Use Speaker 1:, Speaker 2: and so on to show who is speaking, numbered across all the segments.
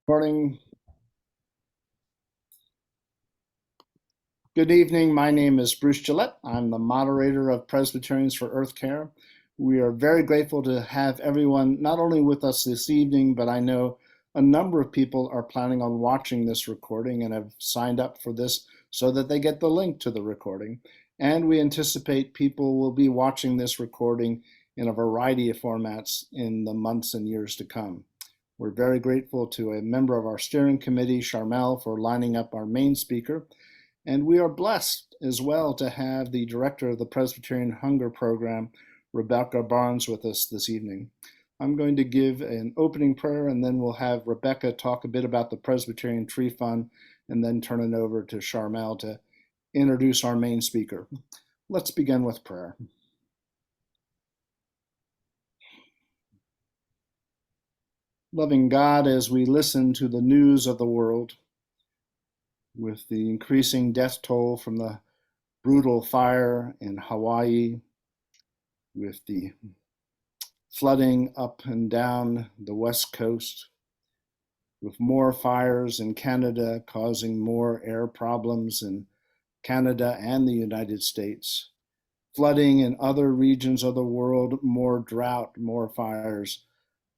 Speaker 1: Morning. Good evening. My name is Bruce Gillette. I'm the moderator of Presbyterians for Earth Care. We are very grateful to have everyone not only with us this evening, but I know a number of people are planning on watching this recording and have signed up for this so that they get the link to the recording. And we anticipate people will be watching this recording in a variety of formats in the months and years to come. We're very grateful to a member of our steering committee, Charmel, for lining up our main speaker. And we are blessed as well to have the director of the Presbyterian Hunger Program, Rebecca Barnes, with us this evening. I'm going to give an opening prayer, and then we'll have Rebecca talk a bit about the Presbyterian Tree Fund, and then turn it over to Charmel to introduce our main speaker. Let's begin with prayer. Loving God, as we listen to the news of the world, with the increasing death toll from the brutal fire in Hawaii, with the flooding up and down the West Coast, with more fires in Canada causing more air problems in Canada and the United States, flooding in other regions of the world, more drought, more fires,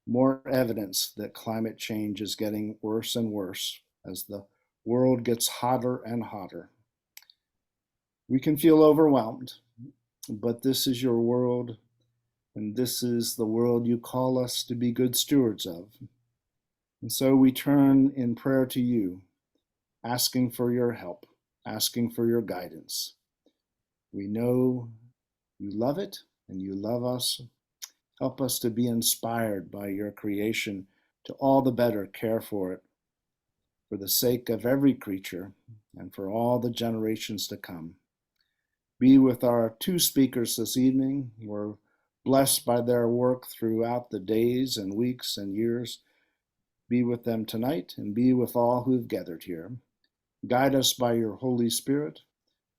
Speaker 1: more evidence that climate change is getting worse and worse as the world gets hotter and hotter. We can feel overwhelmed, but this is your world, and this is the world you call us to be good stewards of. And so we turn in prayer to you, asking for your help, asking for your guidance. We know you love it and you love us. Help us to be inspired by your creation to all the better care for it, for the sake of every creature and for all the generations to come. Be with our two speakers this evening. We're blessed by their work throughout the days and weeks and years. Be with them tonight and be with all who've gathered here. Guide us by your Holy Spirit,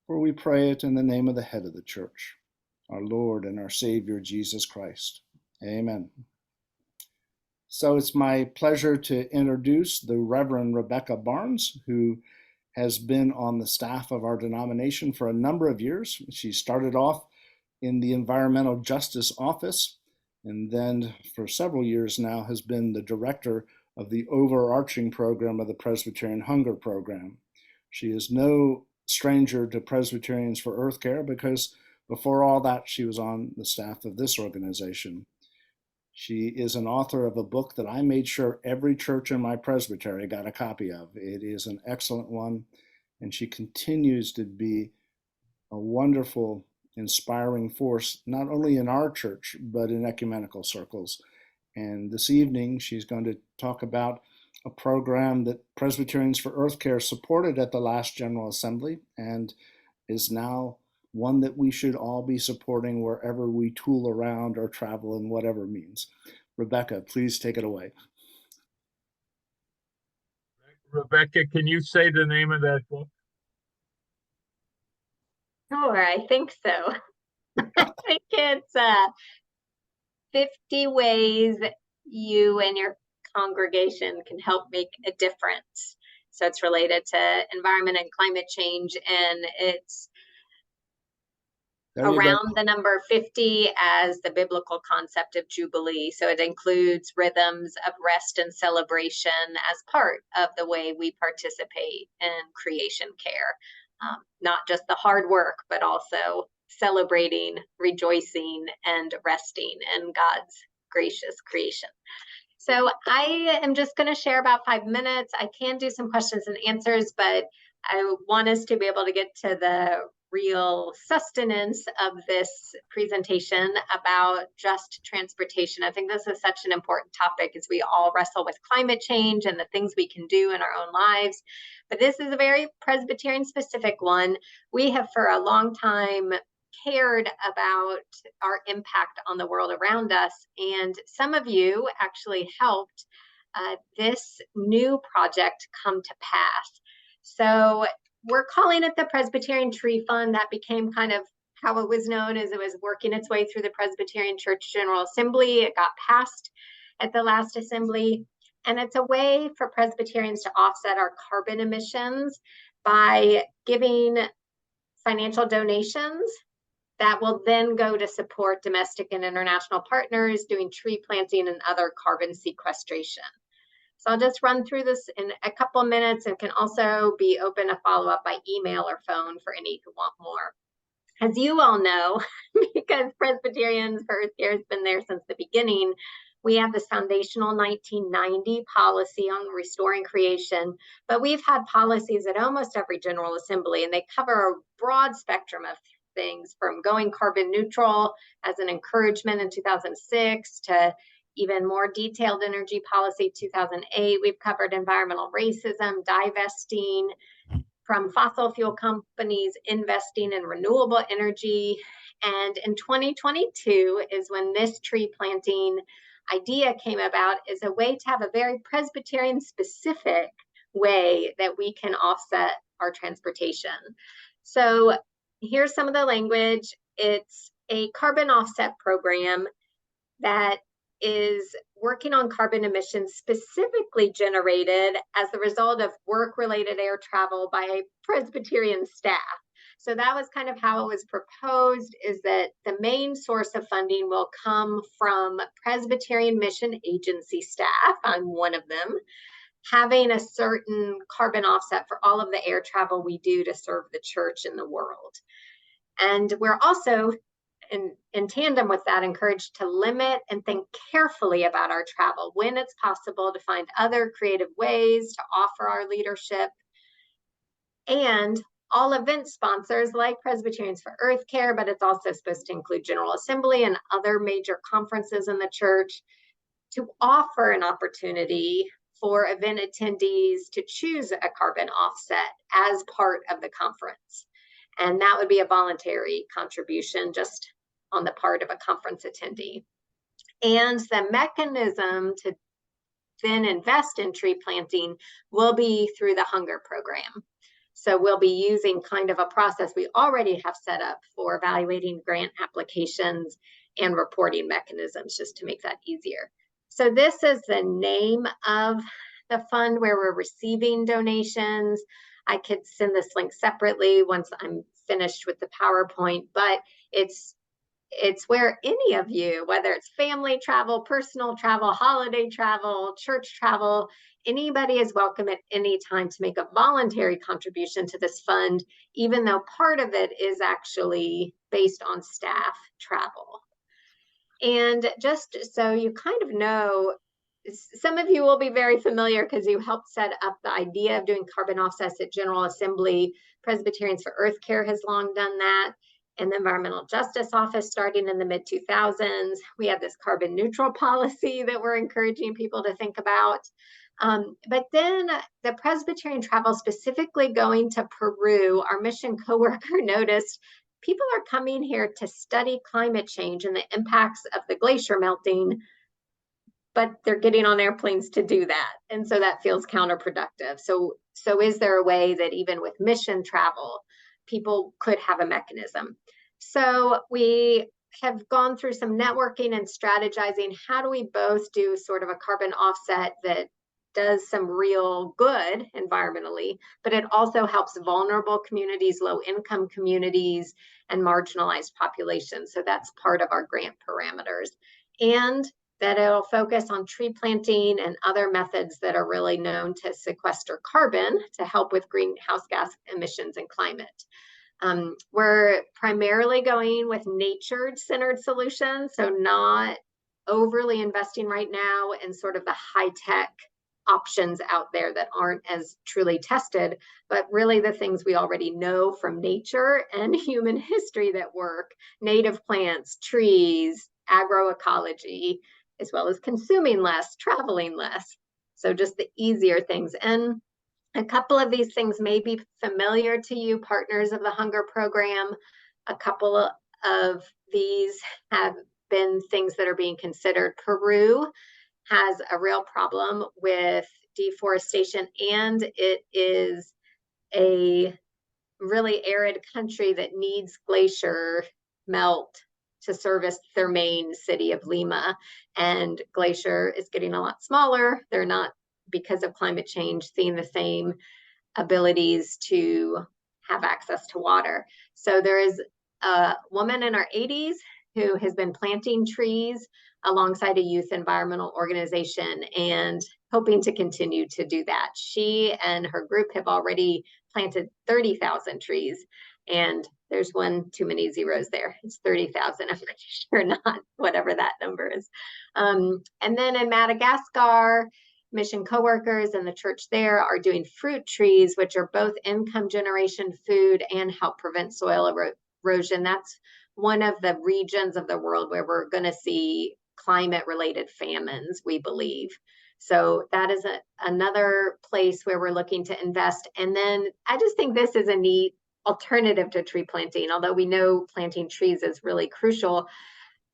Speaker 1: for we pray it in the name of the head of the church, our Lord and our Savior, Jesus Christ. Amen. So it's my pleasure to introduce the Reverend Rebecca Barnes, who has been on the staff of our denomination for a number of years. She started off in the Environmental Justice Office, and then for several years now has been the director of the overarching program of the Presbyterian Hunger Program. She is no stranger to Presbyterians for Earth Care because before all that, she was on the staff of this organization. She is an author of a book that I made sure every church in my presbytery got a copy of. It is an excellent one, and she continues to be a wonderful, inspiring force, not only in our church, but in ecumenical circles. And this evening, she's going to talk about a program that Presbyterians for Earth Care supported at the last General Assembly and is now one that we should all be supporting wherever we tool around or travel in whatever means. Rebecca, please take it away.
Speaker 2: Rebecca, can you say the name of that book?
Speaker 3: Sure, I think so. I think it's 50 ways you and your congregation can help make a difference. So it's related to environment and climate change, and it's around the number 50 as the biblical concept of Jubilee. So it includes rhythms of rest and celebration as part of the way we participate in creation care. Not just the hard work, but also celebrating, rejoicing, and resting in God's gracious creation. So I am just going to share about 5 minutes. I can do some questions and answers, but I want us to be able to get to the real sustenance of this presentation about just transportation. I think this is such an important topic as we all wrestle with climate change and the things we can do in our own lives. But this is a very Presbyterian specific one. We have for a long time cared about our impact on the world around us. And some of you actually helped this new project come to pass. So we're calling it the Presbyterian Tree Fund. That became kind of how it was known as it was working its way through the Presbyterian Church General Assembly. It got passed at the last assembly. And it's a way for Presbyterians to offset our carbon emissions by giving financial donations that will then go to support domestic and international partners doing tree planting and other carbon sequestration. So I'll just run through this in a couple of minutes and can also be open to follow up by email or phone for any who want more. As you all know, because Presbyterians for Earth Care has been there since the beginning, we have this foundational 1990 policy on restoring creation, but we've had policies at almost every General Assembly, and they cover a broad spectrum of things, from going carbon neutral as an encouragement in 2006 to even more detailed energy policy 2008. We've covered environmental racism, divesting from fossil fuel companies, investing in renewable energy. And in 2022 is when this tree planting idea came about, as a way to have a very Presbyterian specific way that we can offset our transportation. So here's some of the language. It's a carbon offset program that is working on carbon emissions specifically generated as the result of work-related air travel by Presbyterian staff. So that was kind of how it was proposed, is that the main source of funding will come from Presbyterian Mission Agency staff, I'm one of them, having a certain carbon offset for all of the air travel we do to serve the church in the world. And we're also, in tandem with that, encouraged to limit and think carefully about our travel when it's possible, to find other creative ways to offer our leadership. And all event sponsors like Presbyterians for Earth Care, but it's also supposed to include General Assembly and other major conferences in the church, to offer an opportunity for event attendees to choose a carbon offset as part of the conference. And that would be a voluntary contribution just on the part of a conference attendee. And the mechanism to then invest in tree planting will be through the Hunger Program. So we'll be using kind of a process we already have set up for evaluating grant applications and reporting mechanisms, just to make that easier. So this is the name of the fund where we're receiving donations. I could send this link separately once I'm finished with the PowerPoint, but it's where any of you, whether it's family travel, personal travel, holiday travel, church travel, anybody is welcome at any time to make a voluntary contribution to this fund, even though part of it is actually based on staff travel. And just so you kind of know, some of you will be very familiar because you helped set up the idea of doing carbon offsets at General Assembly. Presbyterians for Earth Care has long done that. And the Environmental Justice Office, starting in the mid-2000s, we have this carbon neutral policy that we're encouraging people to think about. But then the Presbyterian travel, specifically going to Peru, our mission coworker noticed people are coming here to study climate change and the impacts of the glacier melting, but they're getting on airplanes to do that. And so that feels counterproductive. So is there a way that even with mission travel, people could have a mechanism? So we have gone through some networking and strategizing. How do we both do sort of a carbon offset that does some real good environmentally, but it also helps vulnerable communities, low income communities, and marginalized populations? So that's part of our grant parameters. And that it'll focus on tree planting and other methods that are really known to sequester carbon to help with greenhouse gas emissions and climate. We're primarily going with nature-centered solutions, so not overly investing right now in sort of the high-tech options out there that aren't as truly tested, but really the things we already know from nature and human history that work: native plants, trees, agroecology, as well as consuming less, traveling less. So just the easier things. And a couple of these things may be familiar to you, partners of the Hunger Program. A couple of these have been things that are being considered. Peru has a real problem with deforestation, and it is a really arid country that needs glacier melt to service their main city of Lima. And Glacier is getting a lot smaller. They're not, because of climate change, seeing the same abilities to have access to water. So there is a woman in her 80s who has been planting trees alongside a youth environmental organization and hoping to continue to do that. She and her group have already planted 30,000 trees, and there's one too many zeros there. It's 30,000. I'm pretty sure not, whatever that number is. And then in Madagascar, Mission coworkers and the church there are doing fruit trees, which are both income generation, food, and help prevent soil erosion. That's one of the regions of the world where we're going to see climate-related famines, we believe. So that is another place where we're looking to invest. And then I just think this is a neat alternative to tree planting. Although we know planting trees is really crucial,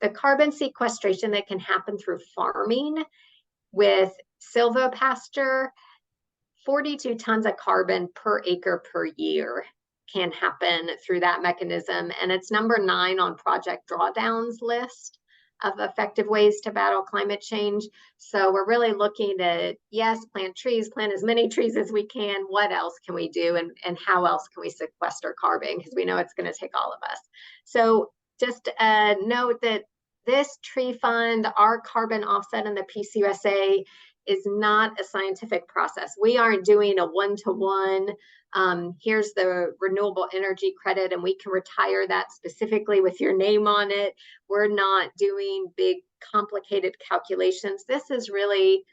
Speaker 3: the carbon sequestration that can happen through farming with silvopasture, 42 tons of carbon per acre per year can happen through that mechanism. And it's number 9 on Project Drawdown's list of effective ways to battle climate change. So we're really looking at, yes, plant trees, plant as many trees as we can. What else can we do? And how else can we sequester carbon? Because we know it's going to take all of us. So just note that this tree fund, our carbon offset in the PCUSA, is not a scientific process. We aren't doing a one-to-one, here's the renewable energy credit and we can retire that specifically with your name on it. We're not doing big complicated calculations. This is really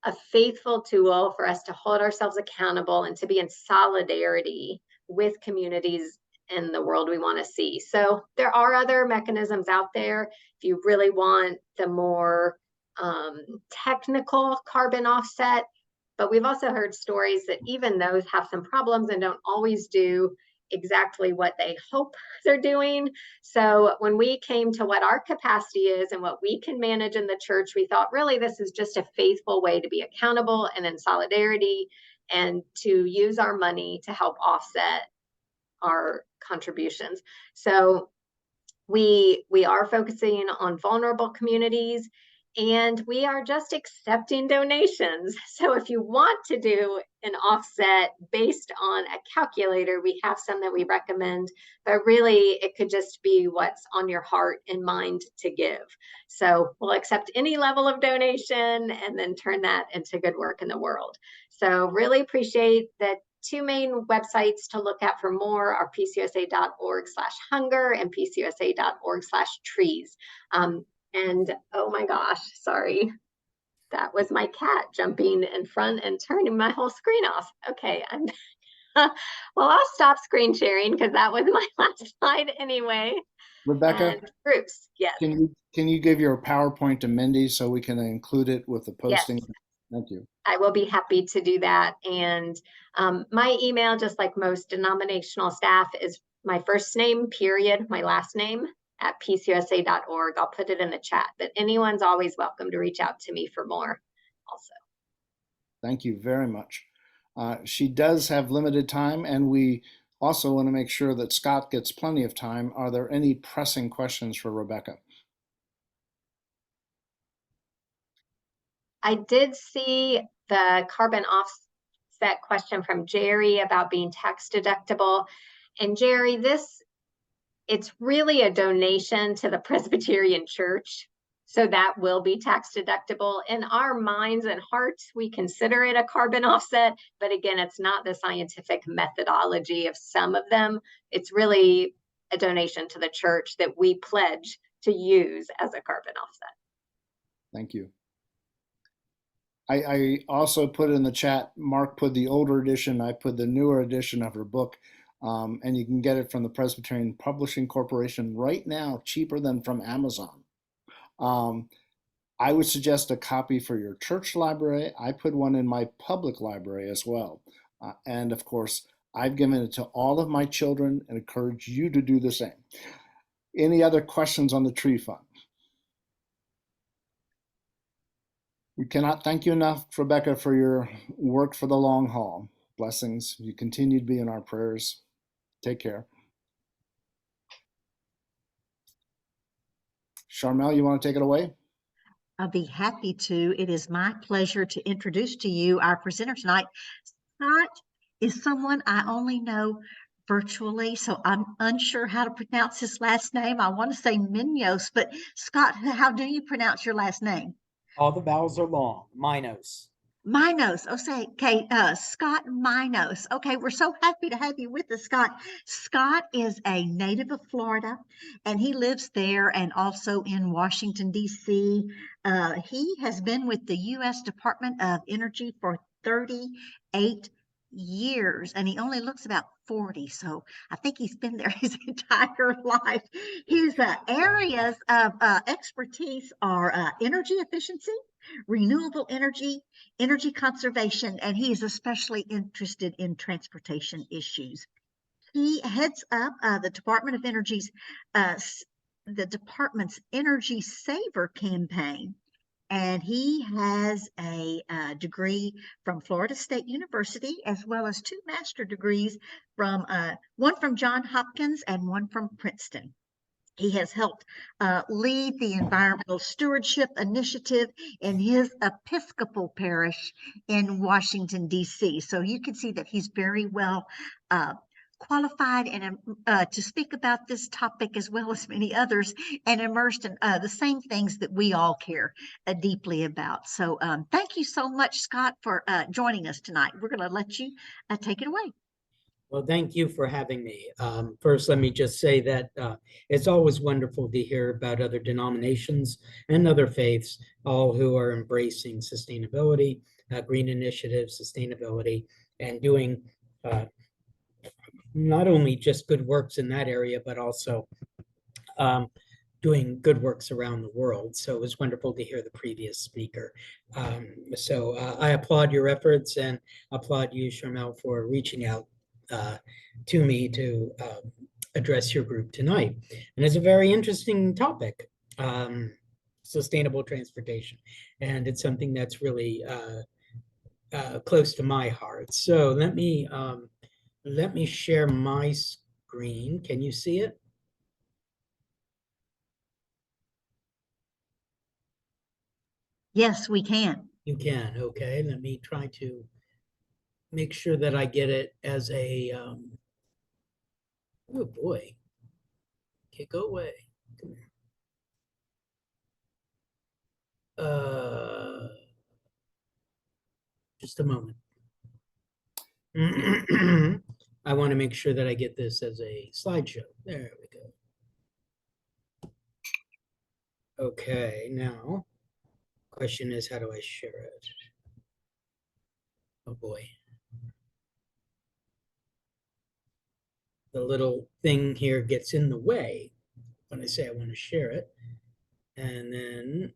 Speaker 3: a faithful tool for us to hold ourselves accountable and to be in solidarity with communities in the world we want to see. So there are other mechanisms out there. If you really want the more technical carbon offset, but we've also heard stories that even those have some problems and don't always do exactly what they hope they're doing. So when we came to what our capacity is and what we can manage in the church, we thought really this is just a faithful way to be accountable and in solidarity and to use our money to help offset our contributions. So we are focusing on vulnerable communities, and we are just accepting donations. So if you want to do an offset based on a calculator, we have some that we recommend, but really it could just be what's on your heart and mind to give. So we'll accept any level of donation and then turn that into good work in the world. So really appreciate that. 2 main websites to look at for more are pcusa.org/hunger and pcusa.org/trees. And oh my gosh, sorry, that was my cat jumping in front and turning my whole screen off. Okay, well, I'll stop screen sharing because that was my last slide anyway.
Speaker 1: Rebecca,
Speaker 3: and groups, yes.
Speaker 1: Can you give your PowerPoint to Mindy so we can include it with the posting?
Speaker 3: Yes.
Speaker 1: Thank you.
Speaker 3: I will be happy to do that. And my email, just like most denominational staff, is my first name, period, my last name, @pcusa.org. I'll put it in the chat, but anyone's always welcome to reach out to me for more also.
Speaker 1: Thank you very much. She does have limited time, and we also want to make sure that Scott gets plenty of time. Are there any pressing questions for Rebecca?
Speaker 3: I did see the carbon offset question from Jerry about being tax deductible. And Jerry, it's really a donation to the Presbyterian Church. So that will be tax deductible. In our minds and hearts, we consider it a carbon offset, but again, it's not the scientific methodology of some of them. It's really a donation to the church that we pledge to use as a carbon offset.
Speaker 1: Thank you. I also put in the chat, Mark put the older edition, I put the newer edition of her book, and you can get it from the Presbyterian Publishing Corporation right now, cheaper than from Amazon. I would suggest a copy for your church library. I put one in my public library as well. And of course, I've given it to all of my children and encourage you to do the same. Any other questions on the tree fund? We cannot thank you enough, Rebecca, for your work for the long haul. Blessings. You continue to be in our prayers. Take care. Charmel, you want to take it away?
Speaker 4: I'll be happy to. It is my pleasure to introduce to you our presenter tonight. Scott is someone I only know virtually, so I'm unsure how to pronounce his last name. I want to say Minos, but Scott, how do you pronounce your last name?
Speaker 5: All the vowels are long. Minos.
Speaker 4: Minos. Okay, Scott Minos. Okay, we're so happy to have you with us, Scott. Scott is a native of Florida, and he lives there and also in Washington, D.C. He has been with the U.S. Department of Energy for 38 years, and he only looks about 40, so I think he's been there his entire life. His areas of expertise are energy efficiency, renewable energy, energy conservation, and he is especially interested in transportation issues. He heads up the Department of Energy's, the department's Energy Saver campaign, and he has a degree from Florida State University, as well as 2 master degrees from one from Johns Hopkins and one from Princeton. He has helped lead the Environmental Stewardship Initiative in his Episcopal parish in Washington, D.C. So you can see that he's very well qualified and to speak about this topic as well as many others, and immersed in the same things that we all care deeply about. So thank you so much, Scott, for joining us tonight. We're going to let you take it away.
Speaker 5: Well, thank you for having me. First, let me just say that it's always wonderful to hear about other denominations and other faiths, all who are embracing sustainability, green initiatives, sustainability, and doing not only just good works in that area, but also doing good works around the world. So it was wonderful to hear the previous speaker. I applaud your efforts and applaud you, Charmel, for reaching out to me to address your group tonight. And it's a very interesting topic, sustainable transportation. And it's something that's really close to my heart. So let me share my screen. Can you see it?
Speaker 4: Yes, we can.
Speaker 5: You can. Okay. Let me try to make sure that I get it as a, oh boy, okay, go away, come here. Just a moment. I want to make sure that I get this as a slideshow. There we go. Okay, now, question is, how do I share it? Oh boy. The little thing here gets in the way when I say I want to share it. And then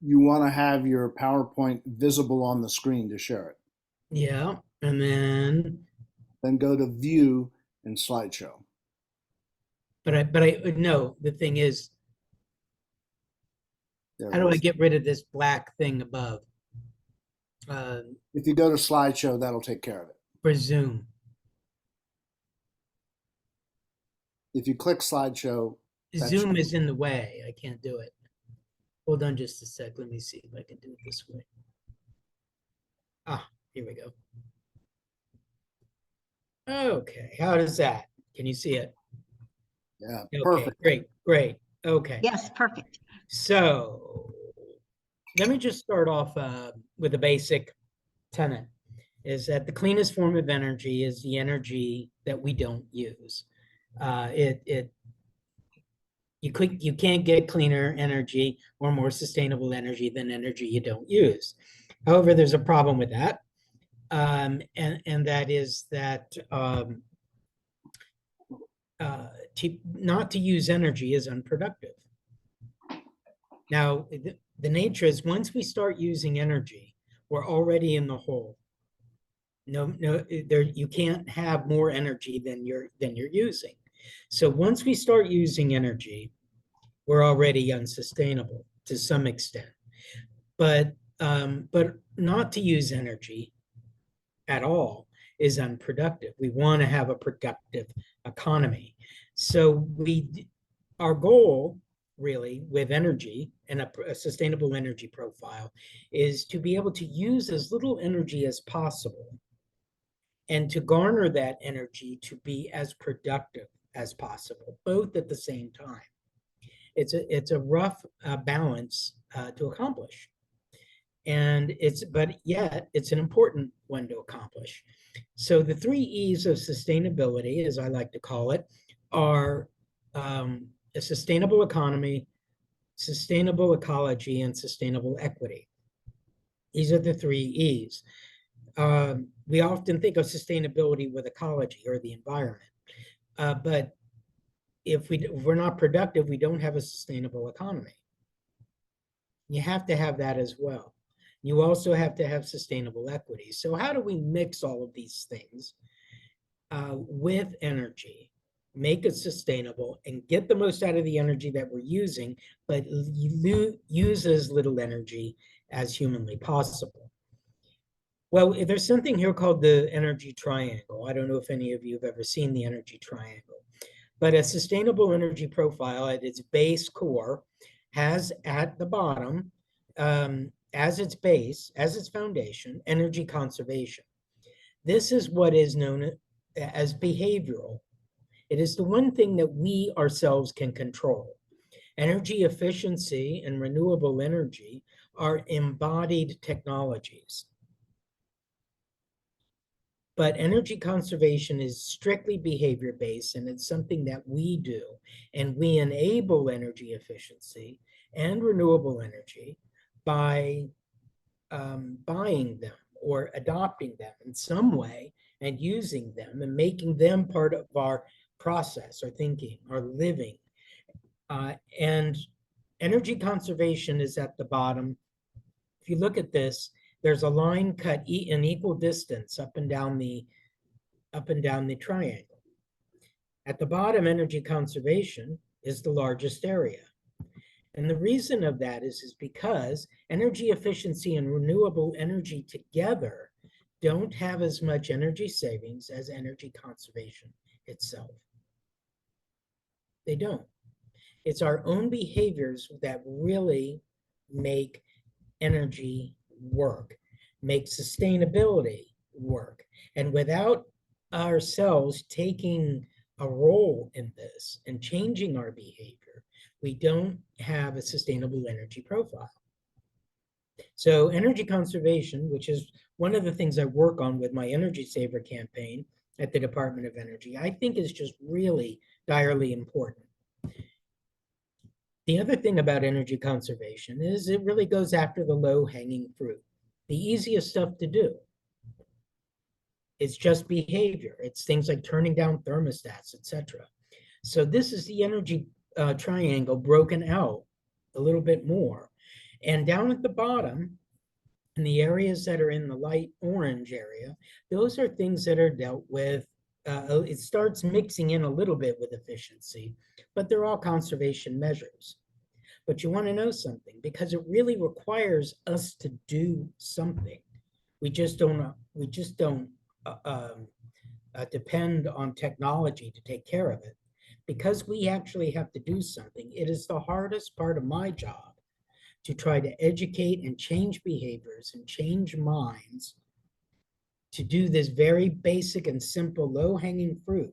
Speaker 1: You want to have your PowerPoint visible on the screen to share it.
Speaker 5: yeah, and then
Speaker 1: Then go to View and Slideshow.
Speaker 5: but I no, the thing is,
Speaker 1: There
Speaker 5: how
Speaker 1: it
Speaker 5: do I
Speaker 1: is.
Speaker 5: get rid of this black thing above?
Speaker 1: If you go to Slideshow, that'll take care of it.
Speaker 5: For Zoom.
Speaker 1: If you click Slideshow, That's-
Speaker 5: Zoom is in the way. I can't do it. Hold on just a sec. Let me see if I can do it this way. Ah, here we go. Okay, how does that? Can you see it?
Speaker 1: yeah,
Speaker 5: Okay,
Speaker 1: perfect.
Speaker 5: great. Okay.
Speaker 4: Yes, perfect.
Speaker 5: So let me just start off with a basic tenet, is that the cleanest form of energy is the energy that we don't use. You can't get cleaner energy or more sustainable energy than energy you don't use. However, there's a problem with that, and that is that not to use energy is unproductive. Now, the nature is once we start using energy, we're already in the hole. No, you can't have more energy than you're using. So once we start using energy, we're already unsustainable to some extent. But not to use energy at all is unproductive. We want to have a productive economy. So our goal really with energy and a sustainable energy profile is to be able to use as little energy as possible and to garner that energy to be as productive as possible, both at the same time. It's a rough balance to accomplish. But yet it's an important one to accomplish. So the 3 E's of sustainability, as I like to call it, are a sustainable economy, sustainable ecology, and sustainable equity. These are the 3 E's. We often think of sustainability with ecology or the environment, but if we're not productive, we don't have a sustainable economy. You have to have that as well. You also have to have sustainable equity. So how do we mix all of these things with energy, make it sustainable, and get the most out of the energy that we're using, but use as little energy as humanly possible? Well, there's something here called the energy triangle. I don't know if any of you have ever seen the energy triangle, but a sustainable energy profile at its base core has at the bottom, as its base, as its foundation, energy conservation. This is what is known as behavioral. It is the one thing that we ourselves can control. Energy efficiency and renewable energy are embodied technologies. But energy conservation is strictly behavior-based, and it's something that we do. And we enable energy efficiency and renewable energy by buying them or adopting them in some way and using them and making them part of our process, our thinking, our living. And energy conservation is at the bottom. If you look at this, there's a line cut in equal distance up and down the triangle. At the bottom, energy conservation is the largest area. And the reason of that is because energy efficiency and renewable energy together don't have as much energy savings as energy conservation itself. They don't. It's our own behaviors that really make energy work, make sustainability work. And without ourselves taking a role in this and changing our behavior, we don't have a sustainable energy profile. So energy conservation, which is one of the things I work on with my Energy Saver campaign at the Department of Energy, I think is just really direly important. The other thing about energy conservation is it really goes after the low-hanging fruit, the easiest stuff to do. It's just behavior. It's things like turning down thermostats, etc. So this is the energy triangle broken out a little bit more. And down at the bottom, in the areas that are in the light orange area, those are things that are dealt with. It starts mixing in a little bit with efficiency, but they're all conservation measures. But you want to know something, because it really requires us to do something. We just don't depend on technology to take care of it. Because we actually have to do something, it is the hardest part of my job to try to educate and change behaviors and change minds to do this very basic and simple low-hanging fruit,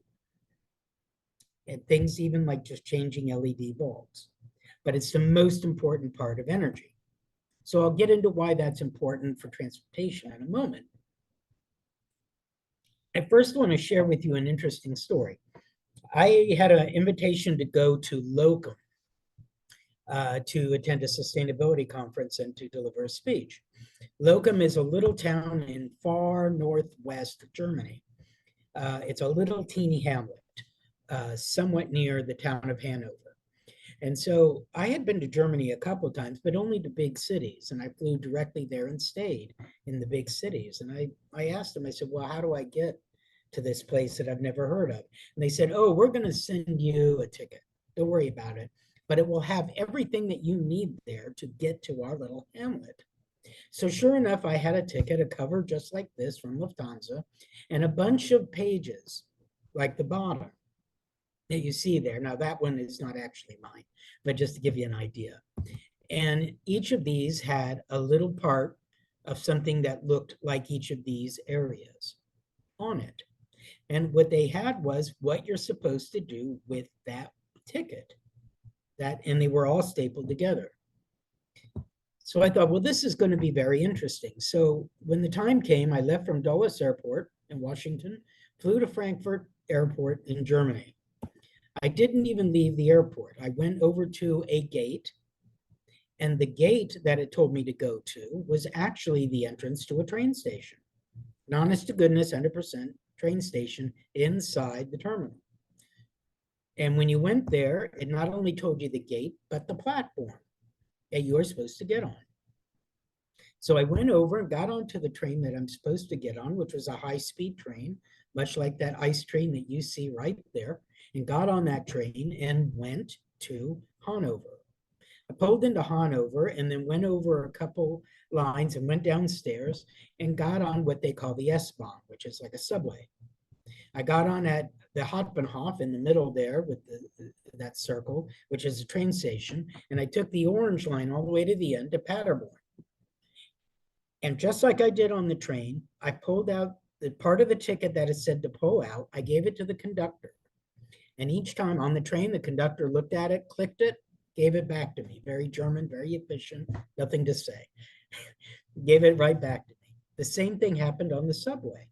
Speaker 5: and things even like just changing LED bulbs. But it's the most important part of energy. So I'll get into why that's important for transportation in a moment. I first want to share with you an interesting story. I had an invitation to go to Locum to attend a sustainability conference and to deliver a speech. Locum is a little town in far northwest Germany. It's a little teeny hamlet, somewhat near the town of Hanover. And so I had been to Germany a couple of times, but only to big cities. And I flew directly there and stayed in the big cities. And I asked them, I said, well, how do I get to this place that I've never heard of? And they said, oh, we're going to send you a ticket. Don't worry about it. But it will have everything that you need there to get to our little hamlet. So sure enough, I had a ticket, a cover just like this from Lufthansa, and a bunch of pages like the bottom. that you see there. Now, that one is not actually mine, but just to give you an idea. And each of these had a little part of something that looked like each of these areas on it. And what they had was what you're supposed to do with that ticket. And they were all stapled together. So I thought, well, this is going to be very interesting. So when the time came, I left from Dulles Airport in Washington, flew to Frankfurt Airport in Germany. I didn't even leave the airport. I went over to a gate, and the gate that it told me to go to was actually the entrance to a train station. An honest to goodness, 100% train station inside the terminal. And when you went there, it not only told you the gate, but the platform that you are supposed to get on. So I went over and got onto the train that I'm supposed to get on, which was a high-speed train, much like that ICE train that you see right there, and got on that train and went to Hanover. I pulled into Hanover and then went over a couple lines and went downstairs and got on what they call the S-Bahn, which is like a subway. I got on at the Hauptbahnhof in the middle there with that circle, which is a train station, and I took the orange line all the way to the end to Paderborn. And just like I did on the train, I pulled out the part of the ticket that it said to pull out. I gave it to the conductor. And each time on the train, the conductor looked at it, clicked it, gave it back to me. Very German, very efficient, nothing to say. Gave it right back to me. The same thing happened on the subway.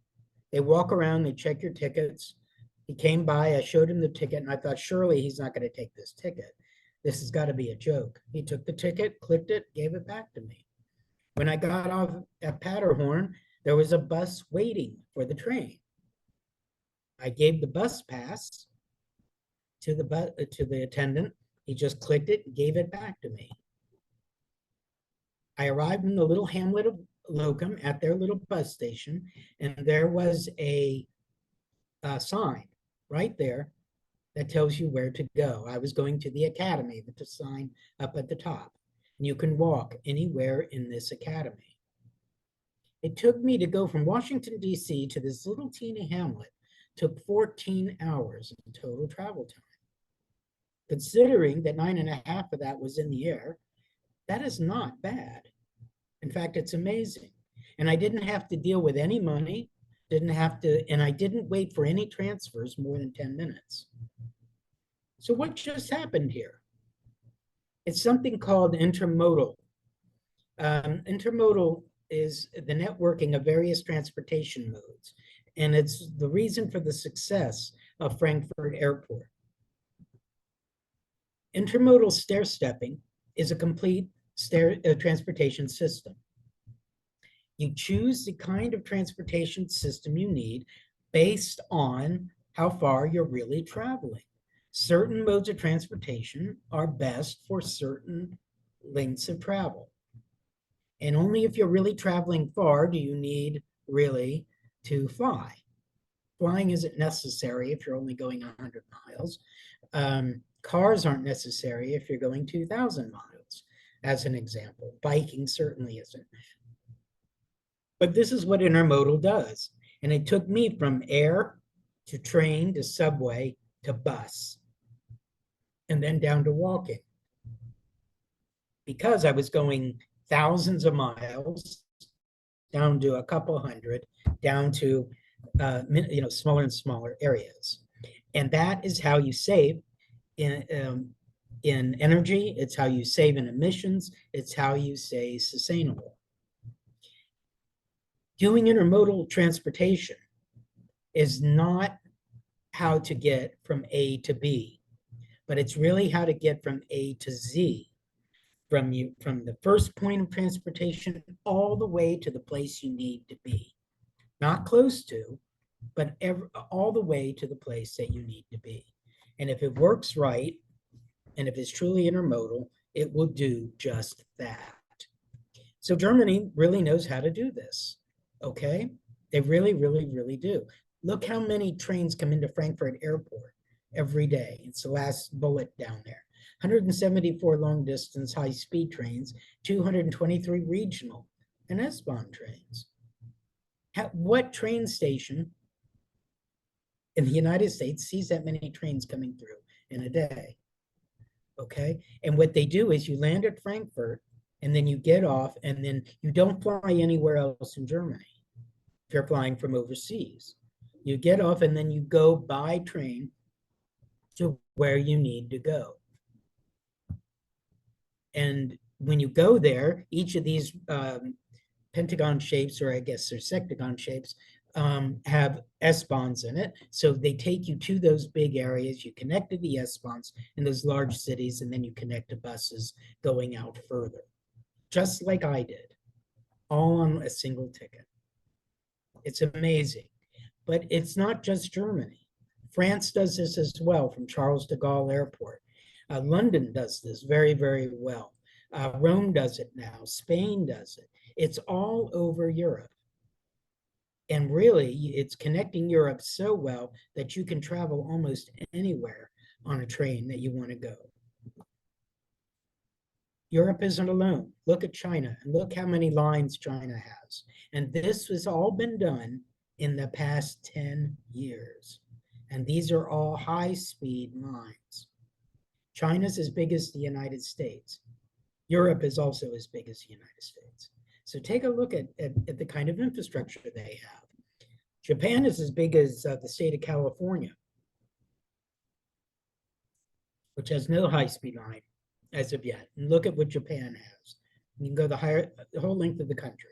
Speaker 5: They walk around, they check your tickets. He came by, I showed him the ticket, and I thought, surely he's not going to take this ticket. This has got to be a joke. He took the ticket, clicked it, gave it back to me. When I got off at Paderborn, there was a bus waiting for the train. I gave the bus pass to the attendant. He just clicked it and gave it back to me. I arrived in the little hamlet of Locum at their little bus station, and there was a sign right there that tells you where to go. I was going to the academy with the sign up at the top. And you can walk anywhere in this academy. It took me to go from Washington, D.C. to this little teeny hamlet, took 14 hours in total travel time. Considering that 9.5 of that was in the air, that is not bad. In fact, it's amazing. And I didn't have to deal with any money, and I didn't wait for any transfers more than 10 minutes. So what just happened here? It's something called intermodal. Intermodal is the networking of various transportation modes, and it's the reason for the success of Frankfurt Airport. Intermodal stair stepping is a complete transportation system. You choose the kind of transportation system you need based on how far you're really traveling. Certain modes of transportation are best for certain lengths of travel. And only if you're really traveling far do you need really to fly. Flying isn't necessary if you're only going 100 miles. Cars aren't necessary if you're going 2,000 miles, as an example. Biking certainly isn't. But this is what intermodal does. And it took me from air to train to subway to bus, and then down to walking. Because I was going thousands of miles, down to a couple hundred, down to smaller and smaller areas. And that is how you save in energy. It's how you save in emissions. It's how you stay sustainable. Doing intermodal transportation is not how to get from A to B, but it's really how to get from A to Z, from the first point of transportation all the way to the place you need to be. Not close to, but all the way to the place that you need to be. And if it works right, and if it's truly intermodal, it will do just that. So Germany really knows how to do this, okay? They really, really, really do. Look how many trains come into Frankfurt Airport every day. It's the last bullet down there. 174 long distance high speed trains, 223 regional and S-Bahn trains. What train station in the United States sees that many trains coming through in a day. Okay. And what they do is you land at Frankfurt and then you get off and then you don't fly anywhere else in Germany. If you're flying from overseas, you get off and then you go by train to where you need to go. And when you go there, each of these pentagon shapes, or I guess they're sectagon shapes, have S-Bahns in it. So they take you to those big areas. You connect to the S-Bahns in those large cities, and then you connect to buses going out further, just like I did, all on a single ticket. It's amazing. But it's not just Germany. France does this as well from Charles de Gaulle Airport. London does this very, very well. Rome does it now. Spain does it. It's all over Europe. And really, it's connecting Europe so well that you can travel almost anywhere on a train that you want to go. Europe isn't alone. Look at China and look how many lines China has. And this has all been done in the past 10 years. And these are all high-speed lines. China's as big as the United States. Europe is also as big as the United States. So take a look at the kind of infrastructure they have. Japan is as big as the state of California, which has no high-speed line as of yet. And look at what Japan has. You can go the whole length of the country.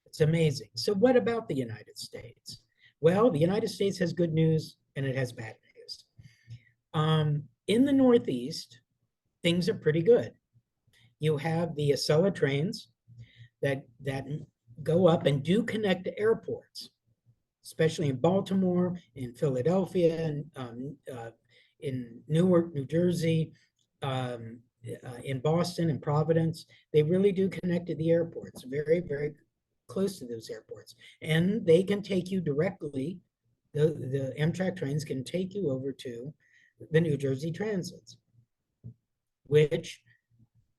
Speaker 5: It's amazing. So what about the United States? Well, the United States has good news and it has bad news. In the Northeast, things are pretty good. You have the Acela trains that go up and do connect to airports, especially in Baltimore, in Philadelphia, and in Newark, New Jersey, in Boston and Providence. They really do connect to the airports, very, very close to those airports. And they can take you directly, the Amtrak trains can take you over to the New Jersey Transits, which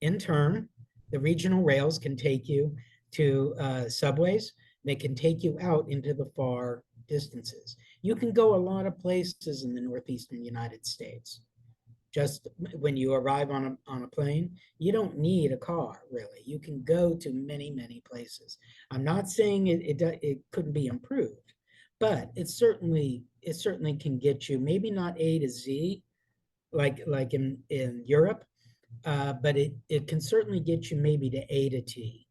Speaker 5: in turn, the regional rails can take you to subways. They can take you out into the far distances. You can go a lot of places in the Northeastern United States. Just when you arrive on a plane, you don't need a car, really. You can go to many, many places. I'm not saying it couldn't be improved, but it certainly can get you, maybe not A to Z, like in Europe, but it can certainly get you maybe to A to T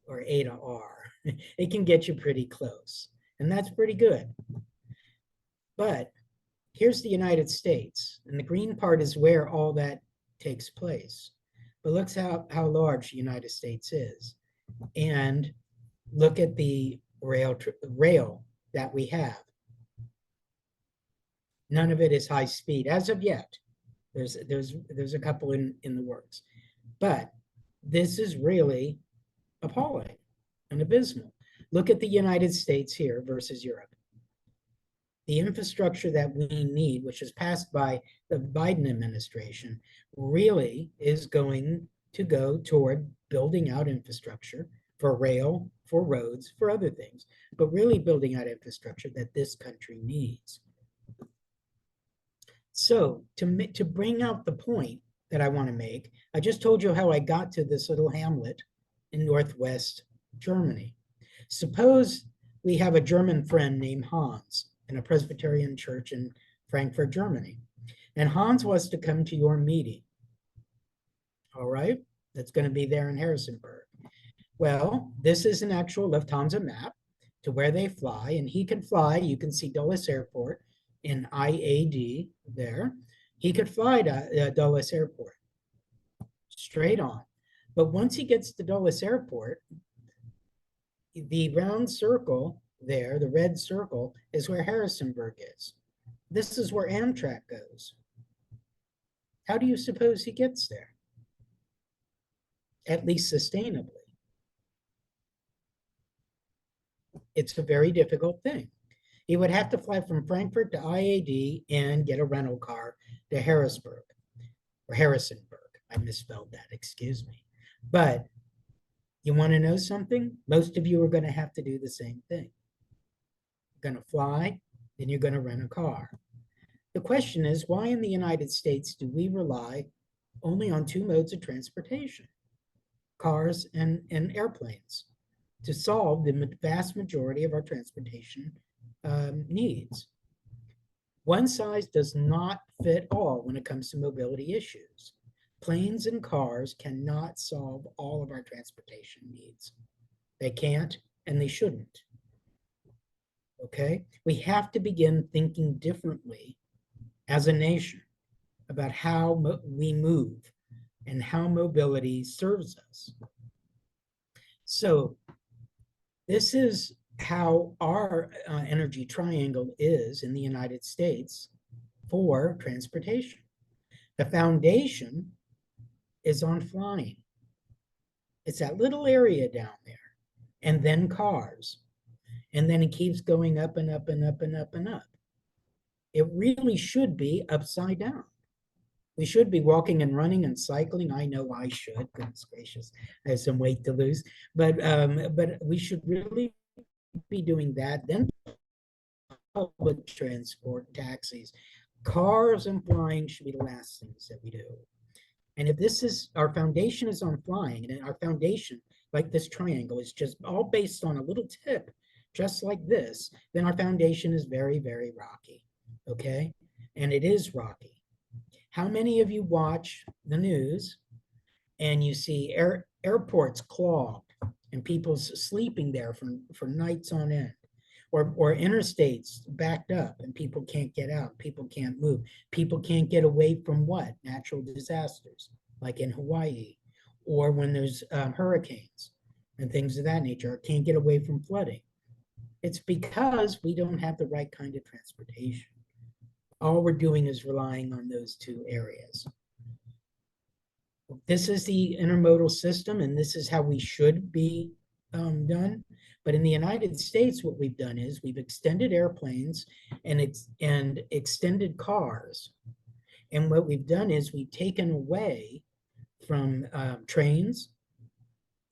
Speaker 5: or A to R. It can get you pretty close, and that's pretty good. But here's the United States, and the green part is where all that takes place. But look how large the United States is, and look at the rail that we have. None of it is high speed as of yet. There's a couple in the works, but this is really appalling and abysmal. Look at the United States here versus Europe. The infrastructure that we need, which is passed by the Biden administration, really is going to go toward building out infrastructure for rail, for roads, for other things, but really building out infrastructure that this country needs. So to bring out the point that I want to make, I just told you how I got to this little hamlet in Northwest Germany. Suppose we have a German friend named Hans in a Presbyterian church in Frankfurt, Germany. And Hans wants to come to your meeting. All right, that's going to be there in Harrisonburg. Well, this is an actual Lufthansa map to where they fly, and he can fly. You can see Dulles Airport in IAD there. He could fly to Dulles Airport straight on. But once he gets to Dulles Airport, the round circle there, the red circle, is where Harrisonburg is. This is where Amtrak goes. How do you suppose he gets there? At least sustainably. It's a very difficult thing. He would have to fly from Frankfurt to IAD and get a rental car to Harrisburg, or Harrisonburg. I misspelled that, excuse me. But you want to know something? Most of you are going to have to do the same thing. You're going to fly then you're going to rent a car. The question is, why in the United States do we rely only on two modes of transportation, cars and airplanes, to solve the vast majority of our transportation needs? One size does not fit all when it comes to mobility issues. Planes and cars cannot solve all of our transportation needs. They can't, and they shouldn't. Okay? We have to begin thinking differently as a nation about how we move and how mobility serves us. So this is how our energy triangle is in the United States for transportation. The foundation is on flying. It's that little area down there, and then cars. And then it keeps going up and up and up and up and up. It really should be upside down. We should be walking and running and cycling. I know I should, goodness gracious, I have some weight to lose. But we should really be doing that. Then public transport, taxis, cars and flying should be the last things that we do. And if this is, our foundation is on flying, and our foundation, like this triangle, is just all based on a little tip, just like this, then our foundation is very, very rocky, okay? And it is rocky. How many of you watch the news and you see airports clogged and people sleeping there for nights on end? Or interstates backed up and people can't get out, people can't move, people can't get away from what? Natural disasters, like in Hawaii, or when there's hurricanes and things of that nature, or can't get away from flooding. It's because we don't have the right kind of transportation. All we're doing is relying on those two areas. This is the intermodal system, and this is how we should be done. But in the United States, what we've done is we've extended airplanes and extended cars. And what we've done is we've taken away from trains,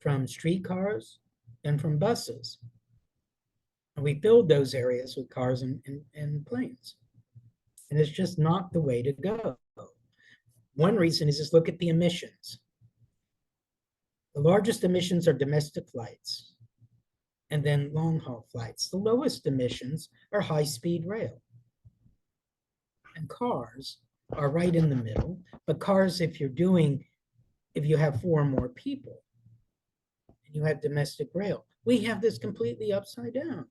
Speaker 5: from streetcars, and from buses. And we filled those areas with cars and planes. And it's just not the way to go. One reason is just look at the emissions. The largest emissions are domestic flights, and then long-haul flights. The lowest emissions are high-speed rail. And cars are right in the middle, but cars, if you have 4 or more people, and you have domestic rail, we have this completely upside down.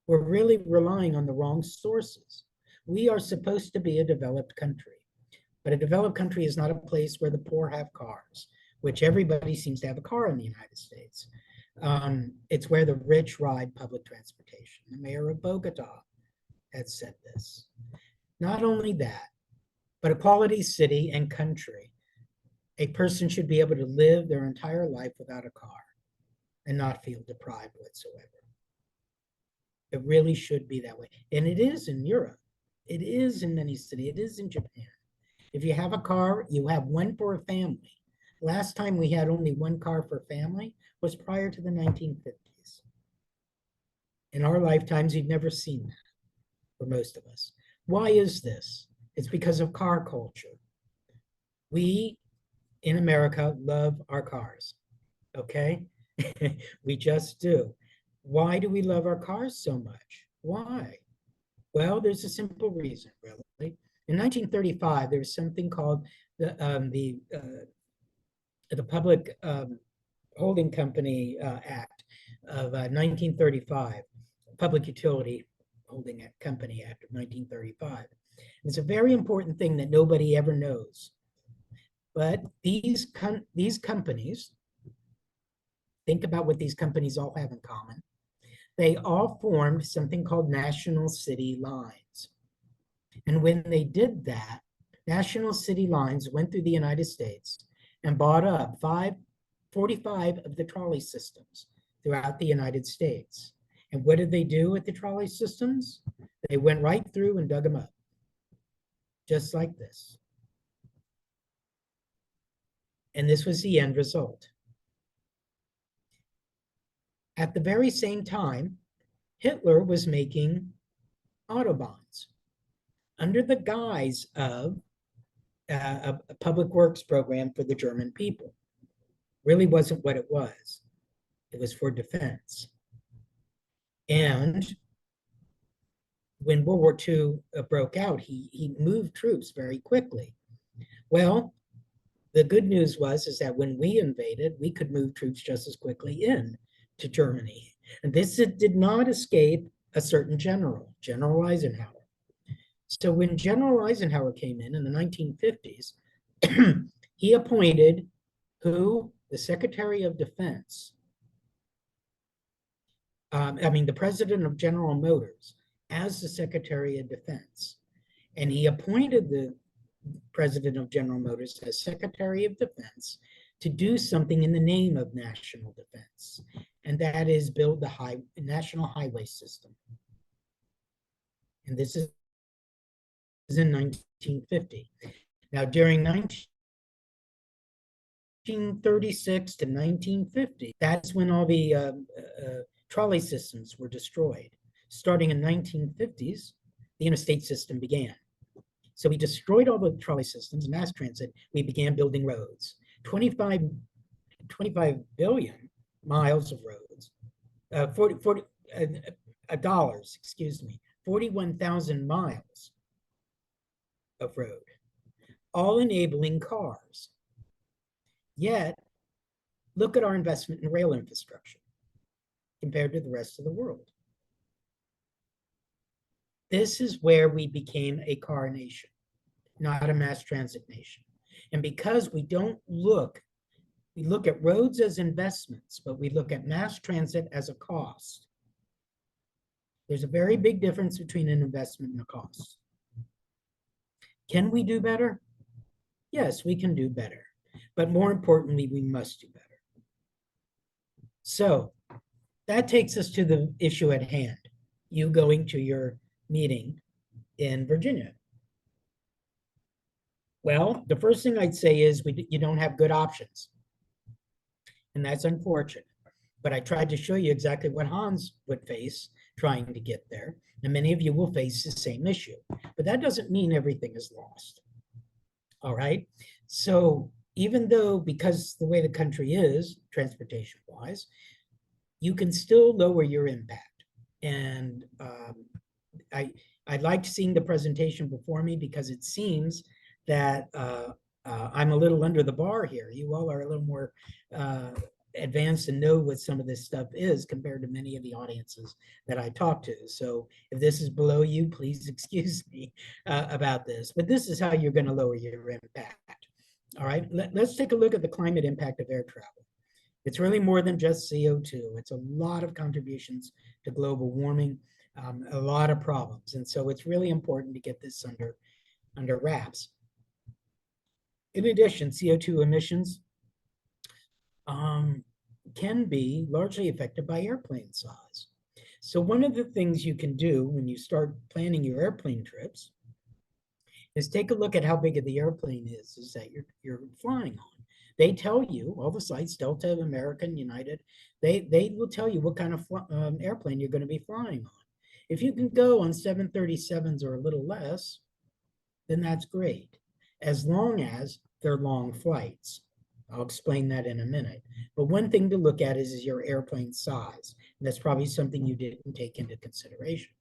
Speaker 5: We're really relying on the wrong sources. We are supposed to be a developed country, but a developed country is not a place where the poor have cars, which everybody seems to have a car in the United States. It's where the rich ride public transportation. The mayor of Bogota had said this. Not only that, but a quality city and country. A person should be able to live their entire life without a car and not feel deprived whatsoever. It really should be that way. And it is in Europe. It is in many cities. It is in Japan. If you have a car, you have one for a family. Last time we had only one car per family was prior to the 1950s. In our lifetimes, you've never seen that for most of us. Why is this? It's because of car culture. We in America love our cars, okay? We just do. Why do we love our cars so much? Why? Well, there's a simple reason, really. In 1935, there was something called the Public Holding Company Act of 1935, Public Utility Holding Company Act of 1935. It's a very important thing that nobody ever knows. But these companies, think about what these companies all have in common. They all formed something called national city lines. And when they did that, national city lines went through the United States and bought up 45 of the trolley systems throughout the United States. And what did they do with the trolley systems? They went right through and dug them up, just like this. And this was the end result. At the very same time, Hitler was making Autobahns under the guise of a public works program for the German people. Really wasn't what it was. It was for defense. And when World War II broke out, he moved troops very quickly. Well, the good news is that when we invaded, we could move troops just as quickly in to Germany. And this did not escape a certain general, General Eisenhower. So when General Eisenhower came in the 1950s, he appointed who? The Secretary of Defense. The president of General Motors as the Secretary of Defense. And he appointed the president of General Motors as Secretary of Defense to do something in the name of national defense. And that is build the national highway system. And this is in 1950. Now, during 1936 to 1950, that's when all the trolley systems were destroyed. Starting in 1950s, the interstate system began. So we destroyed all the trolley systems, mass transit. We began building roads. 25 billion miles of roads, 41,000 miles of road, all enabling cars. Yet, look at our investment in rail infrastructure compared to the rest of the world. This is where we became a car nation, not a mass transit nation. And because we look at roads as investments, but we look at mass transit as a cost. There's a very big difference between an investment and a cost. Can we do better? Yes, we can do better. But more importantly, we must do better. So that takes us to the issue at hand, you going to your meeting in Virginia. Well, the first thing I'd say is you don't have good options. And that's unfortunate. But I tried to show you exactly what Hans would face trying to get there. And many of you will face the same issue. But that doesn't mean everything is lost. All right. So even though, because the way the country is, transportation-wise, you can still lower your impact. And I liked seeing the presentation before me because it seems that I'm a little under the bar here. You all are a little more advanced and know what some of this stuff is compared to many of the audiences that I talk to. So if this is below you, please excuse me about this. But this is how you're going to lower your impact. All right, let's take a look at the climate impact of air travel. It's really more than just CO2. It's a lot of contributions to global warming, a lot of problems. And so it's really important to get this under wraps. In addition, CO2 emissions can be largely affected by airplane size. So one of the things you can do when you start planning your airplane trips is take a look at how big the airplane is that you're flying on. They tell you, all the sites, Delta, American, United, they will tell you what kind of airplane you're going to be flying on. If you can go on 737s or a little less, then that's great, as long as they're long flights. I'll explain that in a minute. But one thing to look at is your airplane size. And that's probably something you didn't take into consideration.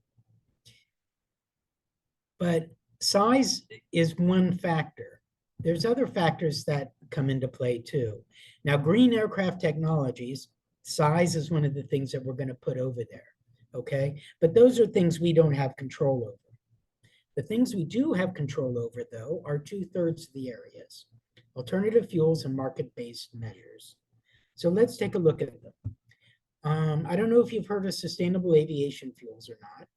Speaker 5: But size is one factor. There's other factors that come into play too. Now, green aircraft technologies, size is one of the things that we're going to put over there, okay? But those are things we don't have control over. The things we do have control over, though, are 2/3 of the areas: alternative fuels and market-based measures. So let's take a look at them. I don't know if you've heard of sustainable aviation fuels or not,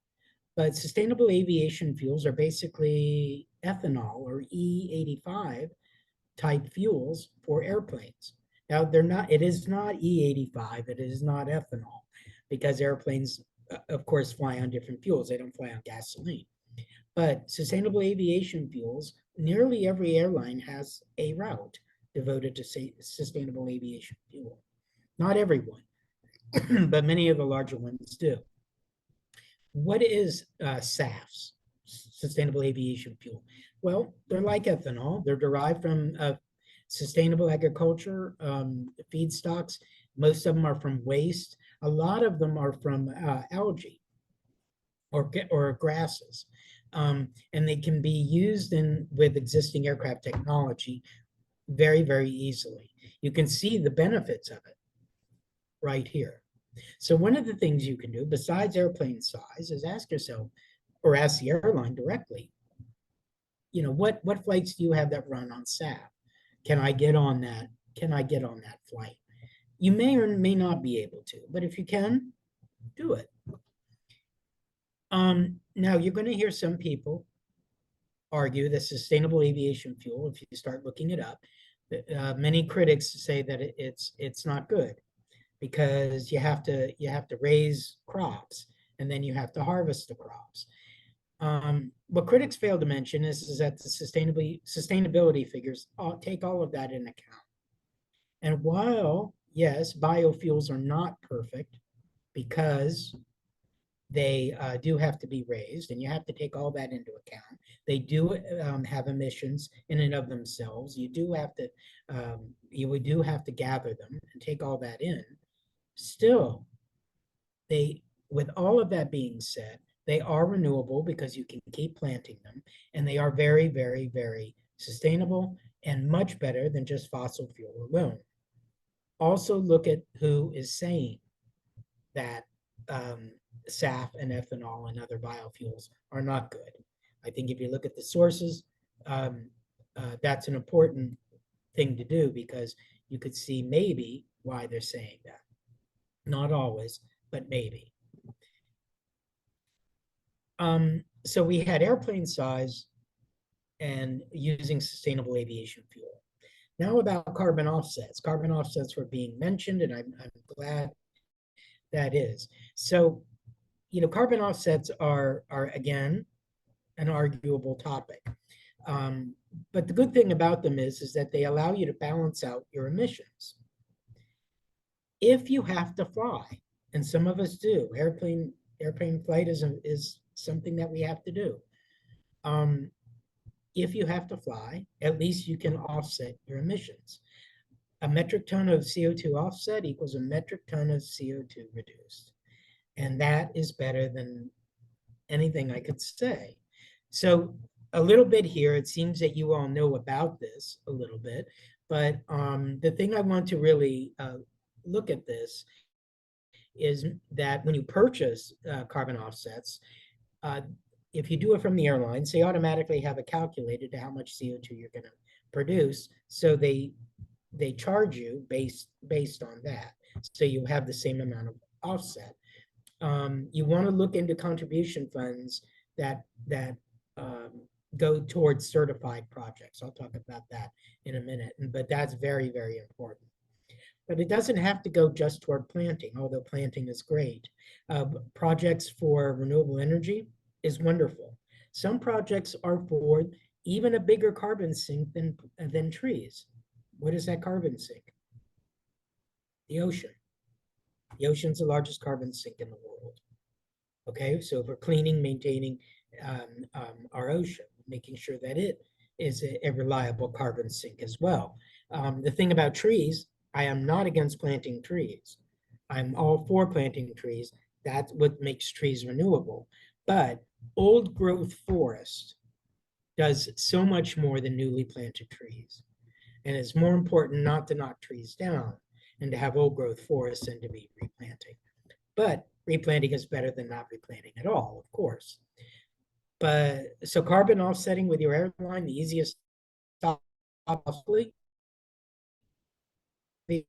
Speaker 5: but sustainable aviation fuels are basically ethanol or E85 type fuels for airplanes. Now, it is not E85, it is not ethanol, because airplanes, of course, fly on different fuels. They don't fly on gasoline. But sustainable aviation fuels, nearly every airline has a route devoted to sustainable aviation fuel. Not everyone, but many of the larger ones do. What is SAFs, Sustainable Aviation Fuel? Well, they're like ethanol. They're derived from sustainable agriculture, feedstocks. Most of them are from waste. A lot of them are from algae or grasses. And they can be used with existing aircraft technology very, very easily. You can see the benefits of it right here. So one of the things you can do, besides airplane size, is ask yourself, or ask the airline directly, what flights do you have that run on SAF? Can I get on that? Can I get on that flight? You may or may not be able to, but if you can, do it. Now you're going to hear some people argue that sustainable aviation fuel, if you start looking it up, many critics say that it's not good because you have to raise crops and then you have to harvest the crops. What critics fail to mention is that the sustainability figures take all of that into account. And while, yes, biofuels are not perfect because they do have to be raised and you have to take all that into account. They do have emissions in and of themselves. You do have to gather them and take all that in. Still, with all of that being said, they are renewable because you can keep planting them, and they are very, very, very sustainable and much better than just fossil fuel alone. Also look at who is saying that SAF and ethanol and other biofuels are not good. I think if you look at the sources, that's an important thing to do because you could see maybe why they're saying that. Not always, but maybe. So we had airplane size and using sustainable aviation fuel. Now about carbon offsets. Carbon offsets were being mentioned, and I'm glad that is. So, carbon offsets are again, an arguable topic. But the good thing about them is that they allow you to balance out your emissions. If you have to fly, and some of us do, airplane flight is something that we have to do. If you have to fly, at least you can offset your emissions. A metric ton of CO2 offset equals a metric ton of CO2 reduced. And that is better than anything I could say. So a little bit here, it seems that you all know about this a little bit, but the thing I want to really look at this is that when you purchase carbon offsets, if you do it from the airlines, they automatically have it calculated to how much CO2 you're going to produce. So they charge you based on that. So you have the same amount of offset. You want to look into contribution funds that go towards certified projects. I'll talk about that in a minute, but that's very, very important. But it doesn't have to go just toward planting, although planting is great. Projects for renewable energy is wonderful. Some projects are for even a bigger carbon sink than trees. What is that carbon sink? The ocean. The ocean's the largest carbon sink in the world. Okay, so for cleaning, maintaining our ocean, making sure that it is a reliable carbon sink as well. The thing about trees, I am not against planting trees. I'm all for planting trees. That's what makes trees renewable. But old growth forest does so much more than newly planted trees. And it's more important not to knock trees down and to have old growth forests than to be replanting. But replanting is better than not replanting at all, of course. But so carbon offsetting with your airline, the easiest possibly the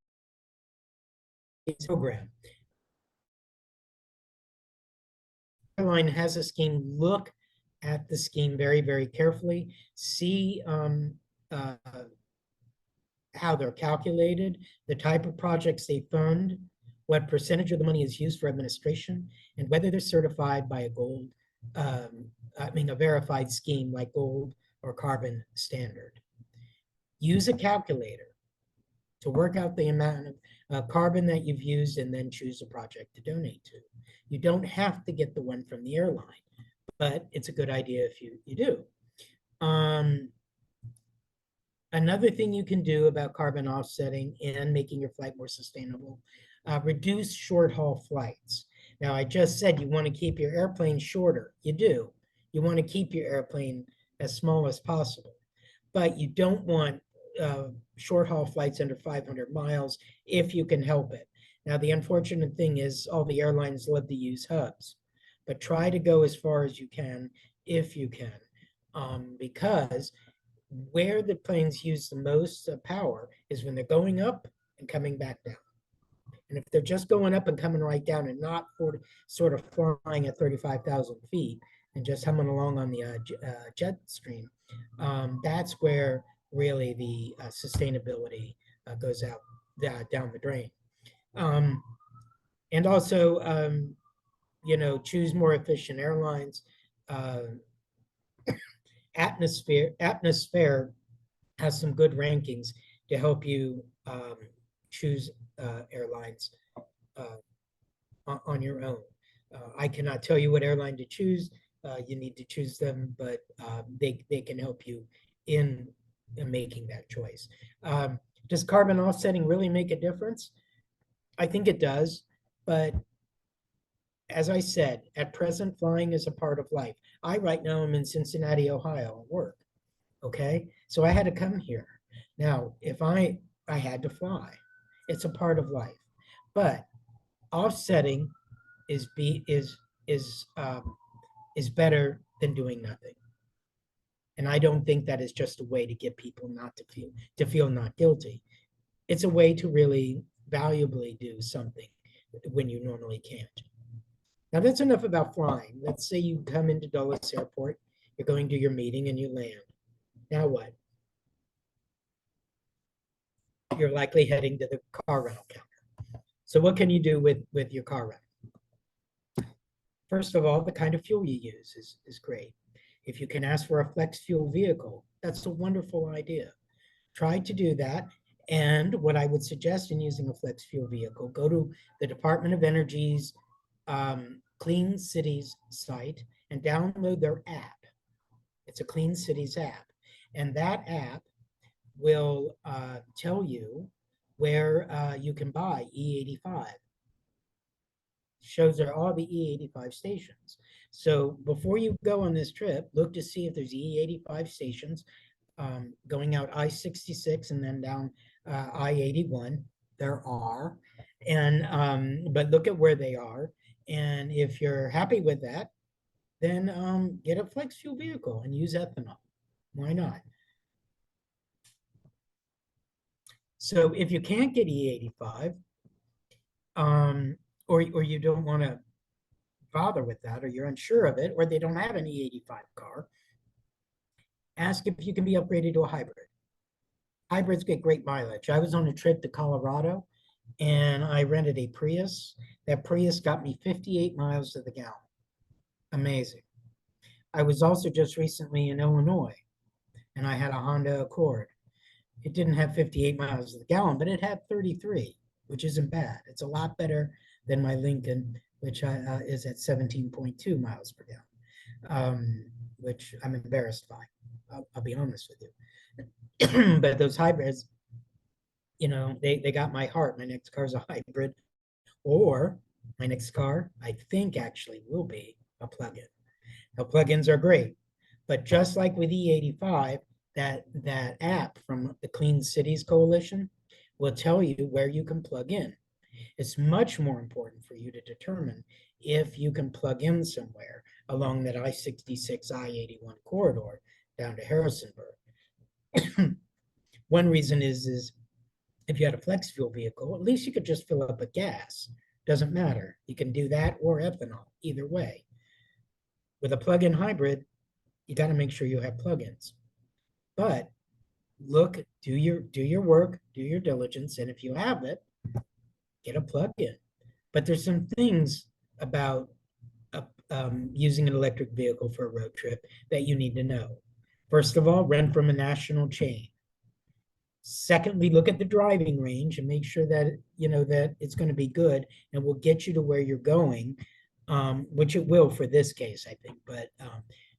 Speaker 5: program. Airline has a scheme. Look at the scheme very, very carefully. See how they're calculated, the type of projects they fund, what percentage of the money is used for administration, and whether they're certified by a verified scheme like Gold or Carbon Standard. Use a calculator to work out the amount of carbon that you've used and then choose a project to donate to. You don't have to get the one from the airline, but it's a good idea if you do. Another thing you can do about carbon offsetting and making your flight more sustainable, reduce short haul flights. Now, I just said you want to keep your airplane shorter. You do. You want to keep your airplane as small as possible, but you don't want short haul flights under 500 miles if you can help it. Now, the unfortunate thing is all the airlines love to use hubs, but try to go as far as you can if you can, because where the planes use the most power is when they're going up and coming back down. And if they're just going up and coming right down and not sort of flying at 35,000 feet and just humming along on the jet stream, that's where really the sustainability goes out down the drain. And also, choose more efficient airlines. Atmosphere has some good rankings to help you choose airlines on your own. I cannot tell you what airline to choose. You need to choose them, but they can help you in making that choice. Does carbon offsetting really make a difference? I think it does, but as I said, at present, flying is a part of life. Right now I'm in Cincinnati, Ohio at work. Okay, so I had to come here. Now, if I had to fly, it's a part of life. But offsetting is better than doing nothing. And I don't think that is just a way to get people not to feel not guilty. It's a way to really valuably do something when you normally can't. Now that's enough about flying. Let's say you come into Dulles Airport, you're going to your meeting and you land. Now what? You're likely heading to the car rental counter. So what can you do with your car rental? First of all, the kind of fuel you use is great. If you can ask for a flex fuel vehicle, that's a wonderful idea. Try to do that. And what I would suggest in using a flex fuel vehicle, go to the Department of Energy's Clean Cities site and download their app. It's a Clean Cities app. And that app will tell you where you can buy E85. Shows there all the E85 stations. So before you go on this trip, look to see if there's E85 stations going out I-66 and then down I-81. There are, and but look at where they are. And if you're happy with that, then get a flex fuel vehicle and use ethanol. Why not? So if you can't get E85, or you don't want to bother with that, or you're unsure of it, or they don't have an E85 car, ask if you can be upgraded to a hybrid. Hybrids get great mileage. I was on a trip to Colorado and I rented a Prius. That Prius got me 58 miles to the gallon. Amazing. I was also just recently in Illinois and I had a Honda Accord. It didn't have 58 miles to the gallon, but it had 33, which isn't bad. It's a lot better than my Lincoln, which is at 17.2 miles per gallon, which I'm embarrassed by. I'll be honest with you. But those hybrids, they got my heart. My next car is a hybrid, or my next car, I think actually will be a plug-in. Now, plug-ins are great, but just like with E85, that app from the Clean Cities Coalition will tell you where you can plug in. It's much more important for you to determine if you can plug in somewhere along that I-66, I-81 corridor down to Harrisonburg. One reason is if you had a flex fuel vehicle, at least you could just fill up with gas. Doesn't matter. You can do that or ethanol, either way. With a plug-in hybrid, you got to make sure you have plug-ins. But look, do your work, do your diligence, and if you have it, get a plug-in. But there's some things about using an electric vehicle for a road trip that you need to know. First of all, rent from a national chain. Secondly, look at the driving range and make sure that, that it's going to be good and will get you to where you're going, which it will for this case, I think, but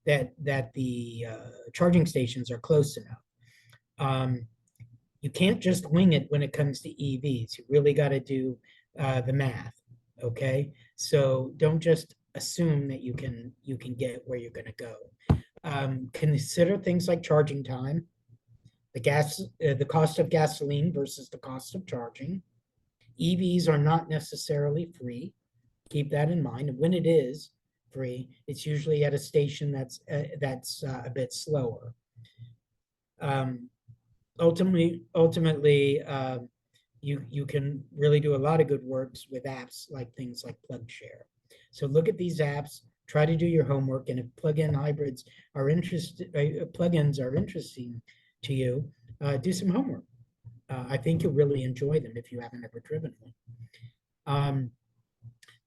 Speaker 5: that the charging stations are close enough. You can't just wing it when it comes to EVs. You really got to do the math, okay? So don't just assume that you can get where you're going to go. Consider things like charging time, the cost of gasoline versus the cost of charging. EVs are not necessarily free. Keep that in mind. And when it is free, it's usually at a station that's a bit slower. Ultimately, you can really do a lot of good works with apps like things like PlugShare. So look at these apps, try to do your homework, and if plug-in hybrids are plugins are interesting to you, do some homework. I think you'll really enjoy them if you haven't ever driven one.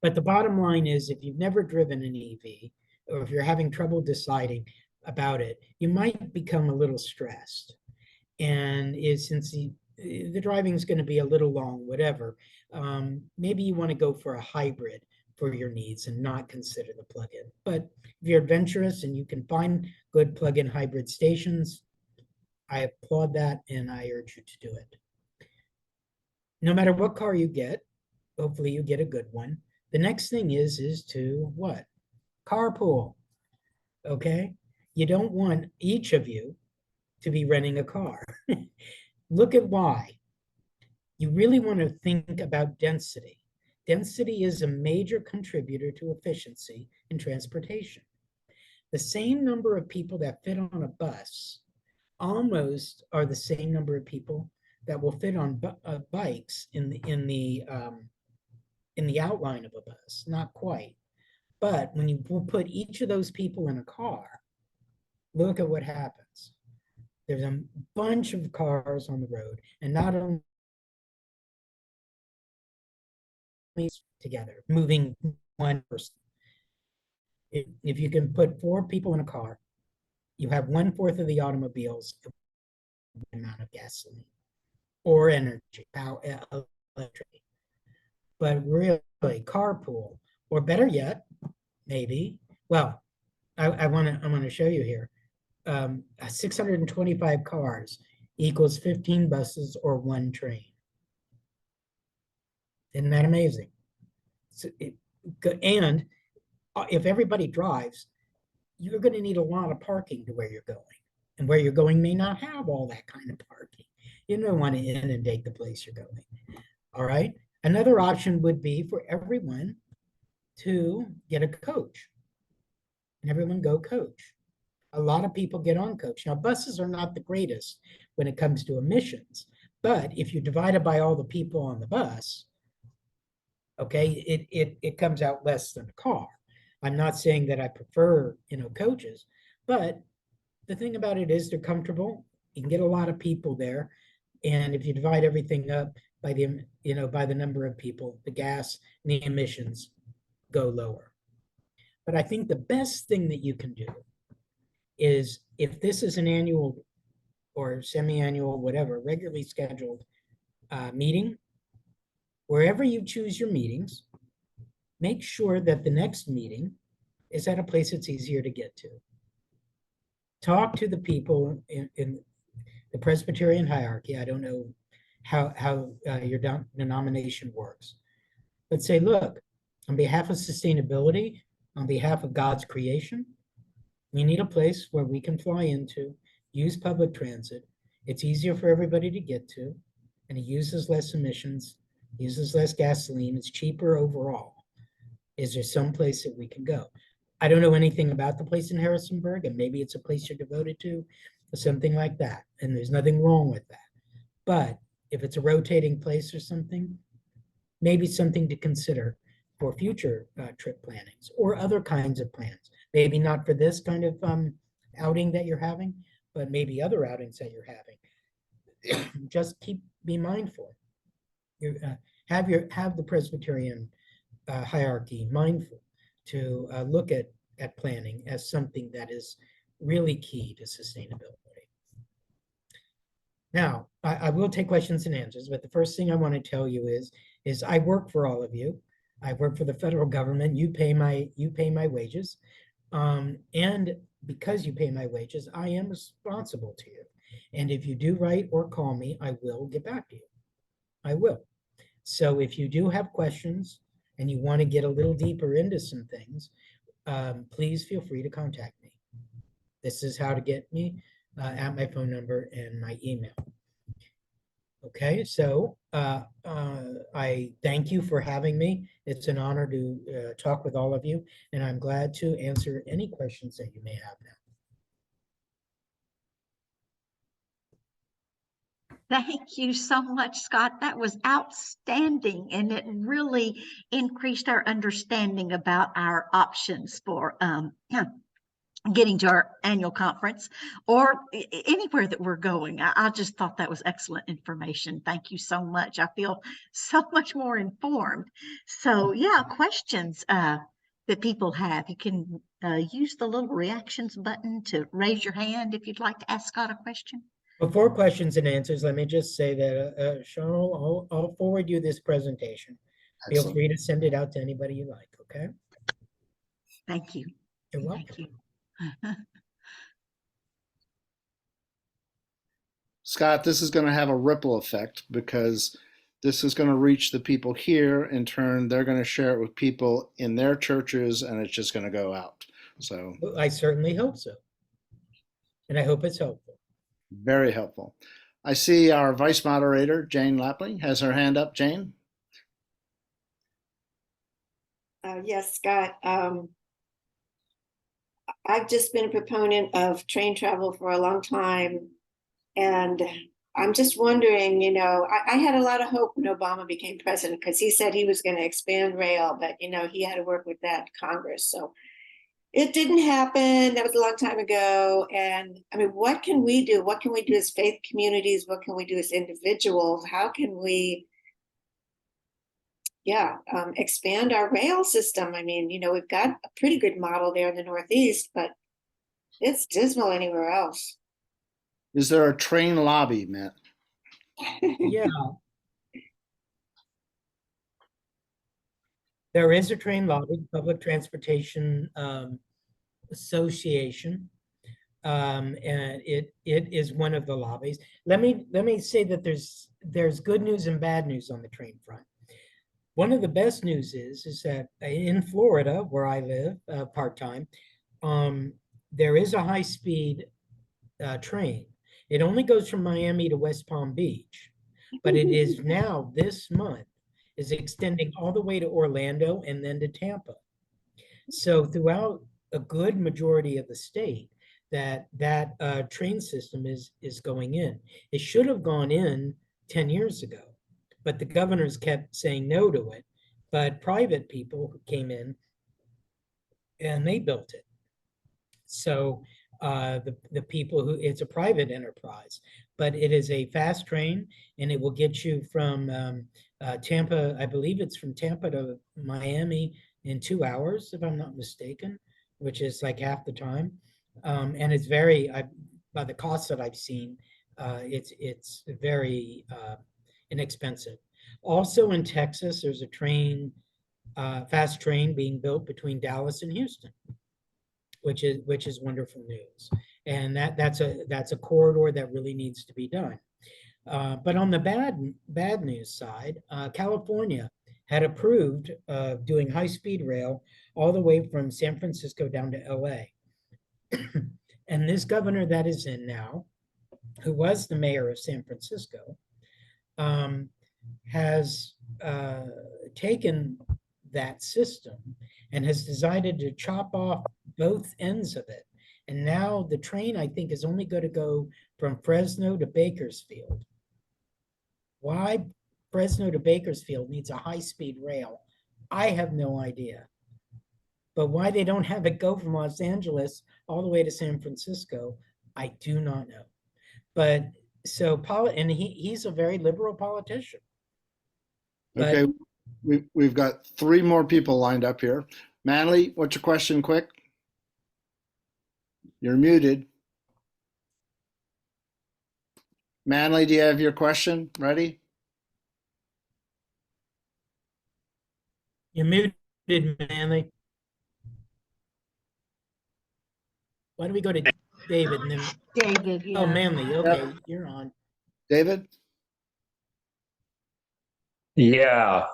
Speaker 5: But the bottom line is, if you've never driven an EV, or if you're having trouble deciding about it, you might become a little stressed. And since the driving is going to be a little long, whatever, maybe you want to go for a hybrid for your needs and not consider the plug-in. But if you're adventurous and you can find good plug-in hybrid stations, I applaud that and I urge you to do it. No matter what car you get, hopefully you get a good one. The next thing is to what? Carpool, okay? You don't want each of you to be renting a car. Look at why. You really want to think about density. Density is a major contributor to efficiency in transportation. The same number of people that fit on a bus almost are the same number of people that will fit on bikes in the outline of a bus. Not quite. But when you put each of those people in a car, look at what happens. There's a bunch of cars on the road, and not only together, moving one person. If you can put 4 people in a car, you have 1/4 of the automobiles amount of gasoline or energy, power, electricity. But really, carpool, or better yet, maybe. Well, I want to show you here. 625 cars equals 15 buses or 1 train. Isn't that amazing? So and if everybody drives, you're going to need a lot of parking to where you're going. And where you're going may not have all that kind of parking. You don't want to inundate the place you're going. All right. Another option would be for everyone to get a coach. And everyone go coach. A lot of people get on coach. Now, buses are not the greatest when it comes to emissions. But if you divide it by all the people on the bus, okay, it comes out less than a car. I'm not saying that I prefer, coaches, but the thing about it is they're comfortable. You can get a lot of people there. And if you divide everything up by the number of people, the gas and the emissions go lower. But I think the best thing that you can do is, if this is an annual or semi-annual, whatever, regularly scheduled meeting, wherever you choose your meetings, make sure that the next meeting is at a place that's easier to get to. Talk to the people in the Presbyterian hierarchy. I don't know how your denomination works, but say, look, on behalf of sustainability, on behalf of God's creation, we need a place where we can fly into, use public transit. It's easier for everybody to get to, and it uses less emissions, uses less gasoline. It's cheaper overall. Is there some place that we can go? I don't know anything about the place in Harrisonburg, and maybe it's a place you're devoted to, or something like that. And there's nothing wrong with that. But if it's a rotating place or something, maybe something to consider for future trip plannings or other kinds of plans. Maybe not for this kind of outing that you're having, but maybe other outings that you're having. Just be mindful. Have the Presbyterian hierarchy mindful to look at planning as something that is really key to sustainability. Now, I will take questions and answers, but the first thing I want to tell you is I work for all of you. I work for the federal government. You pay my wages. And because you pay my wages, I am responsible to you. And if you do write or call me, I will get back to you. I will. So if you do have questions and you want to get a little deeper into some things, please feel free to contact me. This is how to get me at my phone number and my email. Okay, so I thank you for having me. It's an honor to talk with all of you, and I'm glad to answer any questions that you may have now.
Speaker 4: Thank you so much, Scott. That was outstanding, and it really increased our understanding about our options for getting to our annual conference or anywhere that we're going. I just thought that was excellent information. Thank you so much. I feel so much more informed. So yeah, questions that people have, you can use the little reactions button to raise your hand if you'd like to ask Scott a question.
Speaker 5: Before questions and answers, let me just say that, Cheryl, I'll forward you this presentation. Feel
Speaker 1: Excellent.
Speaker 5: free to send it out to anybody you like, okay?
Speaker 4: Thank you.
Speaker 5: You're welcome.
Speaker 4: Thank you.
Speaker 1: Scott, this is going to have a ripple effect because this is going to reach the people here. In turn, they're going to share it with people in their churches, and it's just going to go out. So
Speaker 5: I certainly hope so. And I hope it's helpful.
Speaker 1: very helpful. I see our vice moderator, Jane Lapling, has her hand up. Jane?
Speaker 6: Yes, Scott. I've just been a proponent of train travel for a long time. And I'm just wondering, I had a lot of hope when Obama became president because he said he was going to expand rail, but, he had to work with that Congress. So it didn't happen. That was a long time ago. And I mean, what can we do? What can we do as faith communities? What can we do as individuals? How can we expand our rail system? I mean, we've got a pretty good model there in the Northeast, but it's dismal anywhere else.
Speaker 1: Is there a train lobby, Matt?
Speaker 5: Yeah. There is a train lobby, Public Transportation Association, and it is one of the lobbies. Let me say that there's good news and bad news on the train front. One of the best news is that in Florida, where I live part-time, there is a high-speed train. It only goes from Miami to West Palm Beach, but it is now this month is extending all the way to Orlando and then to Tampa. So throughout a good majority of the state, that train system is going in. It should have gone in 10 years ago, but the governors kept saying no to it. But private people came in and they built it. So the people who, it's a private enterprise, but it is a fast train and it will get you from Tampa, I believe it's from Tampa to Miami in 2 hours, if I'm not mistaken, which is like half the time. And it's very, by the cost that I've seen, it's very inexpensive. Also in Texas, there's a train, fast train being built between Dallas and Houston, which is wonderful news. And that's a corridor that really needs to be done. But on the bad news side, California had approved doing high-speed rail all the way from San Francisco down to LA. And this governor that is in now, who was the mayor of San Francisco, has taken that system and has decided to chop off both ends of it. And now the train, I think, is only going to go from Fresno to Bakersfield. Why Fresno to Bakersfield needs a high-speed rail, I have no idea. But why they don't have it go from Los Angeles all the way to San Francisco, I do not know. But so, and he's a very liberal politician. But,
Speaker 1: Okay, we've got 3 more people lined up here. Manley, what's your question, quick? You're muted. Manley, do you have your question ready?
Speaker 5: You're muted, Manley. Why don't we go to David and then,
Speaker 4: David,
Speaker 5: oh,
Speaker 4: yeah.
Speaker 5: Manley, okay, you're on.
Speaker 1: David?
Speaker 7: Yeah,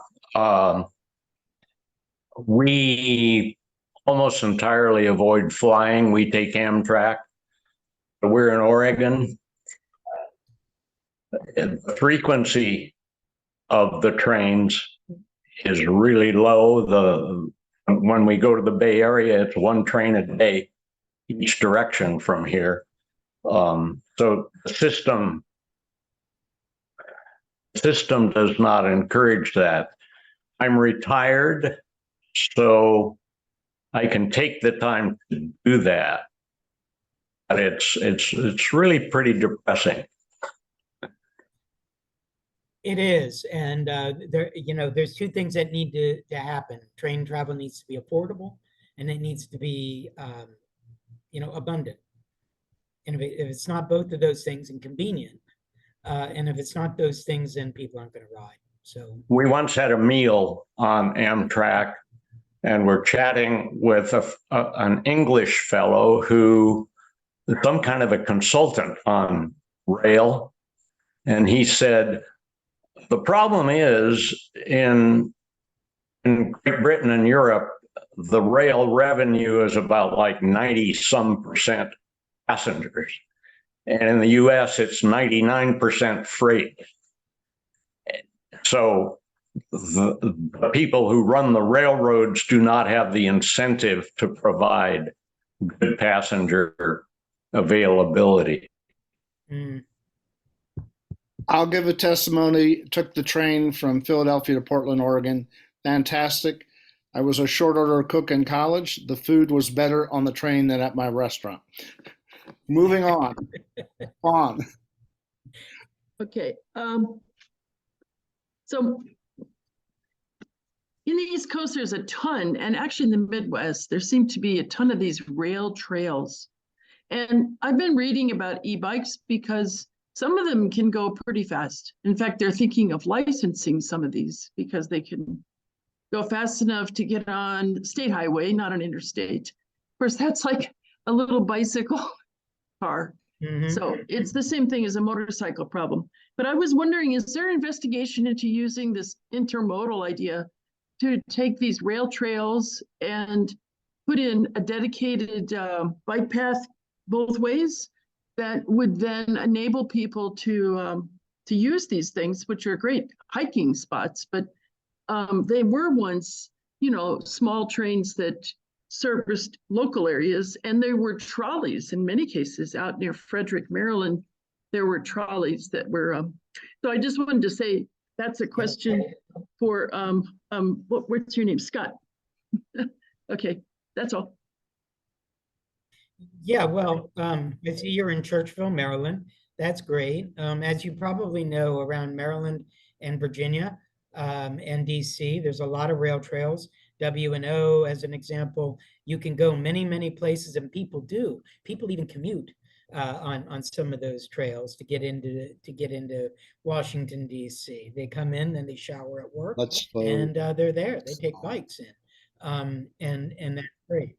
Speaker 7: we almost entirely avoid flying. We take Amtrak. We're in Oregon. And the frequency of the trains is really low. When we go to the Bay Area, it's one train a day each direction from here. So the system does not encourage that. I'm retired, so I can take the time to do that. But it's really pretty depressing.
Speaker 5: It is, and there's two things that need to happen. Train travel needs to be affordable, and it needs to be, abundant. And if it's not both of those things and convenient, and if it's not those things, then people aren't going to ride. So
Speaker 7: we once had a meal on Amtrak, and we're chatting with an English fellow who is some kind of a consultant on rail, and he said, the problem is in Great Britain and Europe, the rail revenue is about like 90% passengers. And in the US, it's 99% freight. So the people who run the railroads do not have the incentive to provide good passenger availability.
Speaker 5: mm,
Speaker 1: I'll give a testimony. Took the train from Philadelphia to Portland, Oregon. Fantastic. I was a short order cook in college. The food was better on the train than at my restaurant. Moving on. On.
Speaker 8: Okay, so in the East Coast, there's a ton, and actually in the Midwest, there seem to be a ton of these rail trails. And I've been reading about e-bikes because some of them can go pretty fast. In fact, they're thinking of licensing some of these because they can go fast enough to get on state highway, not on interstate. Of course, that's like a little bicycle car.
Speaker 5: mhm.
Speaker 8: So it's the same thing as a motorcycle problem. But I was wondering, is there investigation into using this intermodal idea to take these rail trails and put in a dedicated bike path both ways that would then enable people to use these things, which are great hiking spots, but they were once, small trains that serviced local areas, and there were trolleys in many cases out near Frederick, Maryland. There were trolleys that were. So I just wanted to say that's a question for what's your name, Scott? Okay, that's all.
Speaker 5: Yeah, well, I see you're in Churchville, Maryland. That's great. As you probably know, around Maryland and Virginia and DC, there's a lot of rail trails. W&O, as an example, you can go many, many places, and people do. People even commute on some of those trails to get into Washington, DC. They come in and they shower at work, and they're there. They take bikes in, and that's great.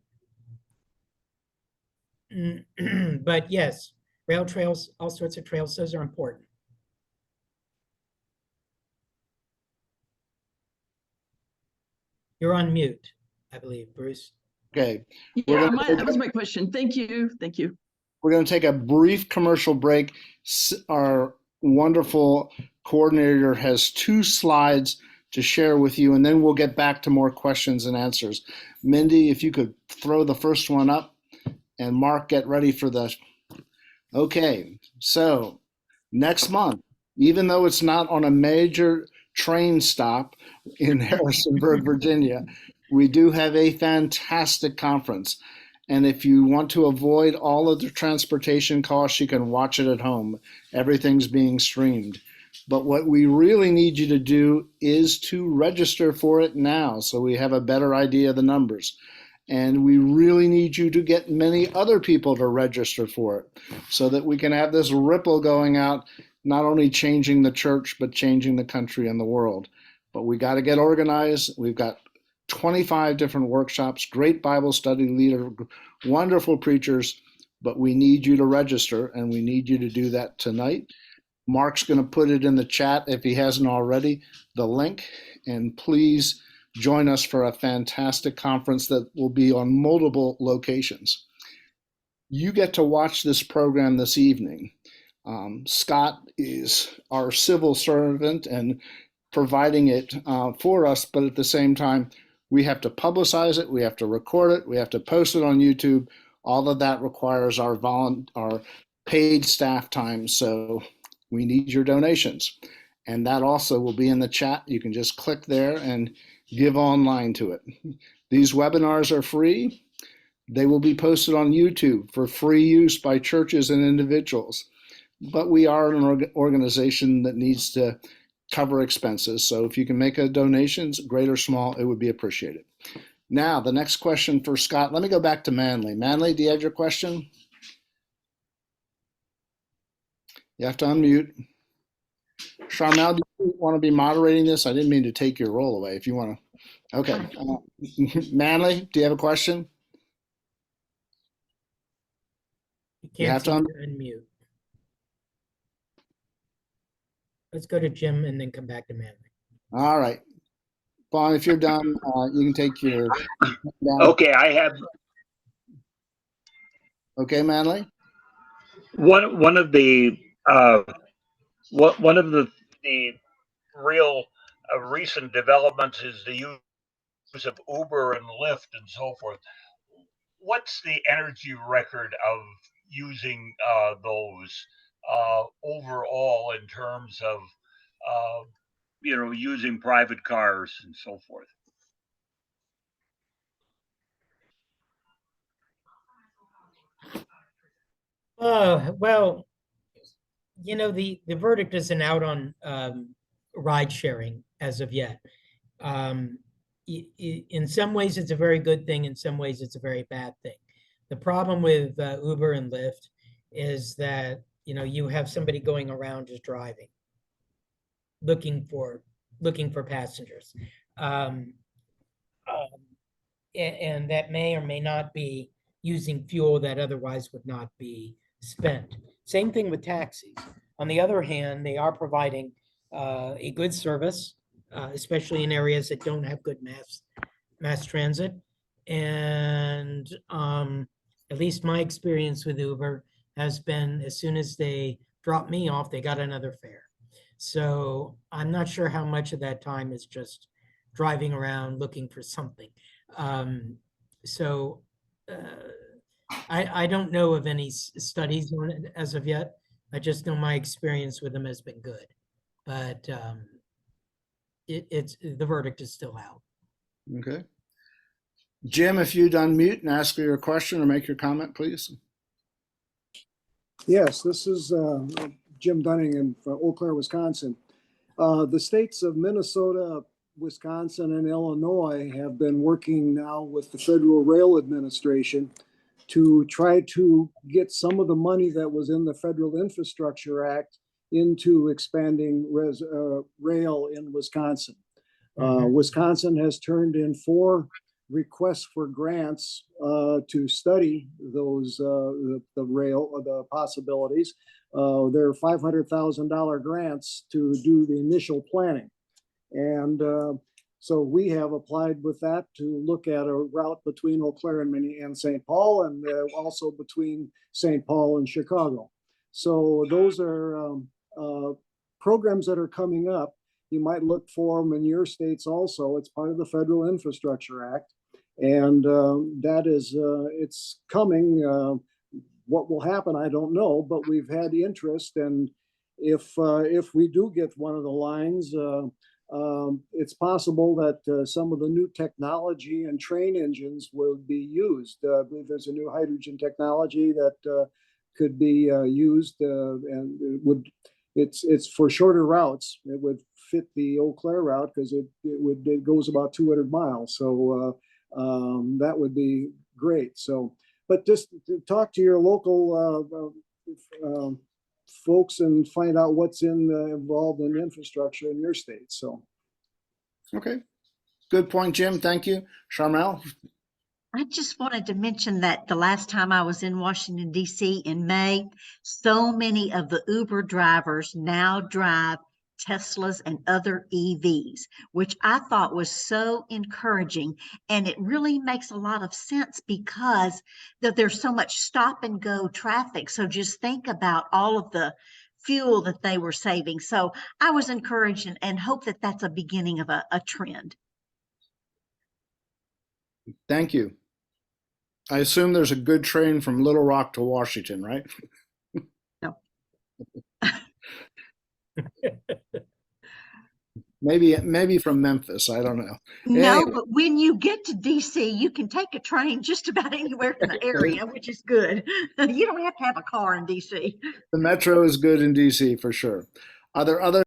Speaker 5: But yes, rail trails, all sorts of trails, those are important. You're on mute, I believe, Bruce.
Speaker 1: Okay.
Speaker 8: Yeah, that was my question. Thank you. Thank you.
Speaker 1: We're going to take a brief commercial break. Our wonderful coordinator has 2 slides to share with you, and then we'll get back to more questions and answers. Mindy, if you could throw the first one up, and Mark, get ready for the. Okay, so next month, even though it's not on a major train stop in Harrisonburg, Virginia, we do have a fantastic conference. And if you want to avoid all of the transportation costs, you can watch it at home. Everything's being streamed. But what we really need you to do is to register for it now so we have a better idea of the numbers. And we really need you to get many other people to register for it so that we can have this ripple going out not only changing the church, but changing the country and the world. But we got to get organized. We've got 25 different workshops, great Bible study leader, wonderful preachers, but we need you to register, and we need you to do that tonight. Mark's going to put it in the chat if he hasn't already, the link, and please join us for a fantastic conference that will be on multiple locations. You get to watch this program this evening. Scott is our civil servant and providing it for us, but at the same time, we have to publicize it, we have to record it, we have to post it on YouTube. All of that requires our paid staff time, so we need your donations. And that also will be in the chat. You can just click there and give online to it. These webinars are free. They will be posted on YouTube for free use by churches and individuals. But we are an organization that needs to cover expenses. So if you can make a donation, great or small, it would be appreciated. Now, the next question for Scott. Let me go back to Manley. Manley, do you have your question? You have to unmute. Charmel, do you want to be moderating this? I didn't mean to take your role away. If you want to. Okay. Manley, do you have a question?
Speaker 5: You
Speaker 1: have
Speaker 5: can't
Speaker 1: to
Speaker 5: unmute. Let's go to Jim and then come back to Manley.
Speaker 1: All right. Vaughn, if you're done, you can take your down.
Speaker 9: Okay, I have
Speaker 1: Okay, Manley?
Speaker 9: one of the real recent developments is the use of Uber and Lyft and so forth. What's the energy record of using those overall in terms of using private cars and so forth?
Speaker 5: Well, the verdict isn't out on ride sharing as of yet. In some ways, it's a very good thing. In some ways, it's a very bad thing. The problem with Uber and Lyft is that you have somebody going around just driving, looking for passengers, and that may or may not be using fuel that otherwise would not be spent. Same thing with taxis. On the other hand, they are providing a good service, especially in areas that don't have good mass transit. And at least my experience with Uber has been, as soon as they drop me off, they got another fare. So I'm not sure how much of that time is just driving around looking for something. I don't know of any studies on it as of yet. I just know my experience with them has been good, but the verdict is still out.
Speaker 1: Okay. Jim, if you'd unmute and ask your question or make your comment, please.
Speaker 10: Yes, this is Jim Dunning in Eau Claire, Wisconsin. The states of Minnesota, Wisconsin, and Illinois have been working now with the Federal Rail Administration to try to get some of the money that was in the Federal Infrastructure Act into expanding rail in Wisconsin. Wisconsin has turned in 4 requests for grants to study those the possibilities. There are $500,000 grants to do the initial planning, and so we have applied with that to look at a route between Eau Claire and St. Paul, and also between St. Paul and Chicago. So those are programs that are coming up. You might look for them in your states also. It's part of the Federal Infrastructure Act, and that is it's coming. What will happen, I don't know, but we've had interest, and if we do get one of the lines, it's possible that some of the new technology and train engines will be used. I believe there's a new hydrogen technology that could be used, and it's for shorter routes. It would fit the Eau Claire route because it goes about 200 miles. So that would be great. So, but just to talk to your local folks and find out what's involved in infrastructure in your state. So.
Speaker 1: Okay. Good point, Jim. Thank you. Charmel?
Speaker 4: I just wanted to mention that the last time I was in Washington, D.C. in May, so many of the Uber drivers now drive Teslas and other EVs, which I thought was so encouraging. And it really makes a lot of sense because there's so much stop and go traffic. So just think about all of the fuel that they were saving. So I was encouraged and hope that that's a beginning of a trend.
Speaker 1: Thank you. I assume there's a good train from Little Rock to Washington, right?
Speaker 4: No.
Speaker 1: Maybe from Memphis. I don't know.
Speaker 4: No,
Speaker 1: Anyway.
Speaker 4: but when you get to DC, you can take a train just about anywhere in the area, which is good. You don't have to have a car in DC.
Speaker 1: The metro is good in DC for sure. Are there other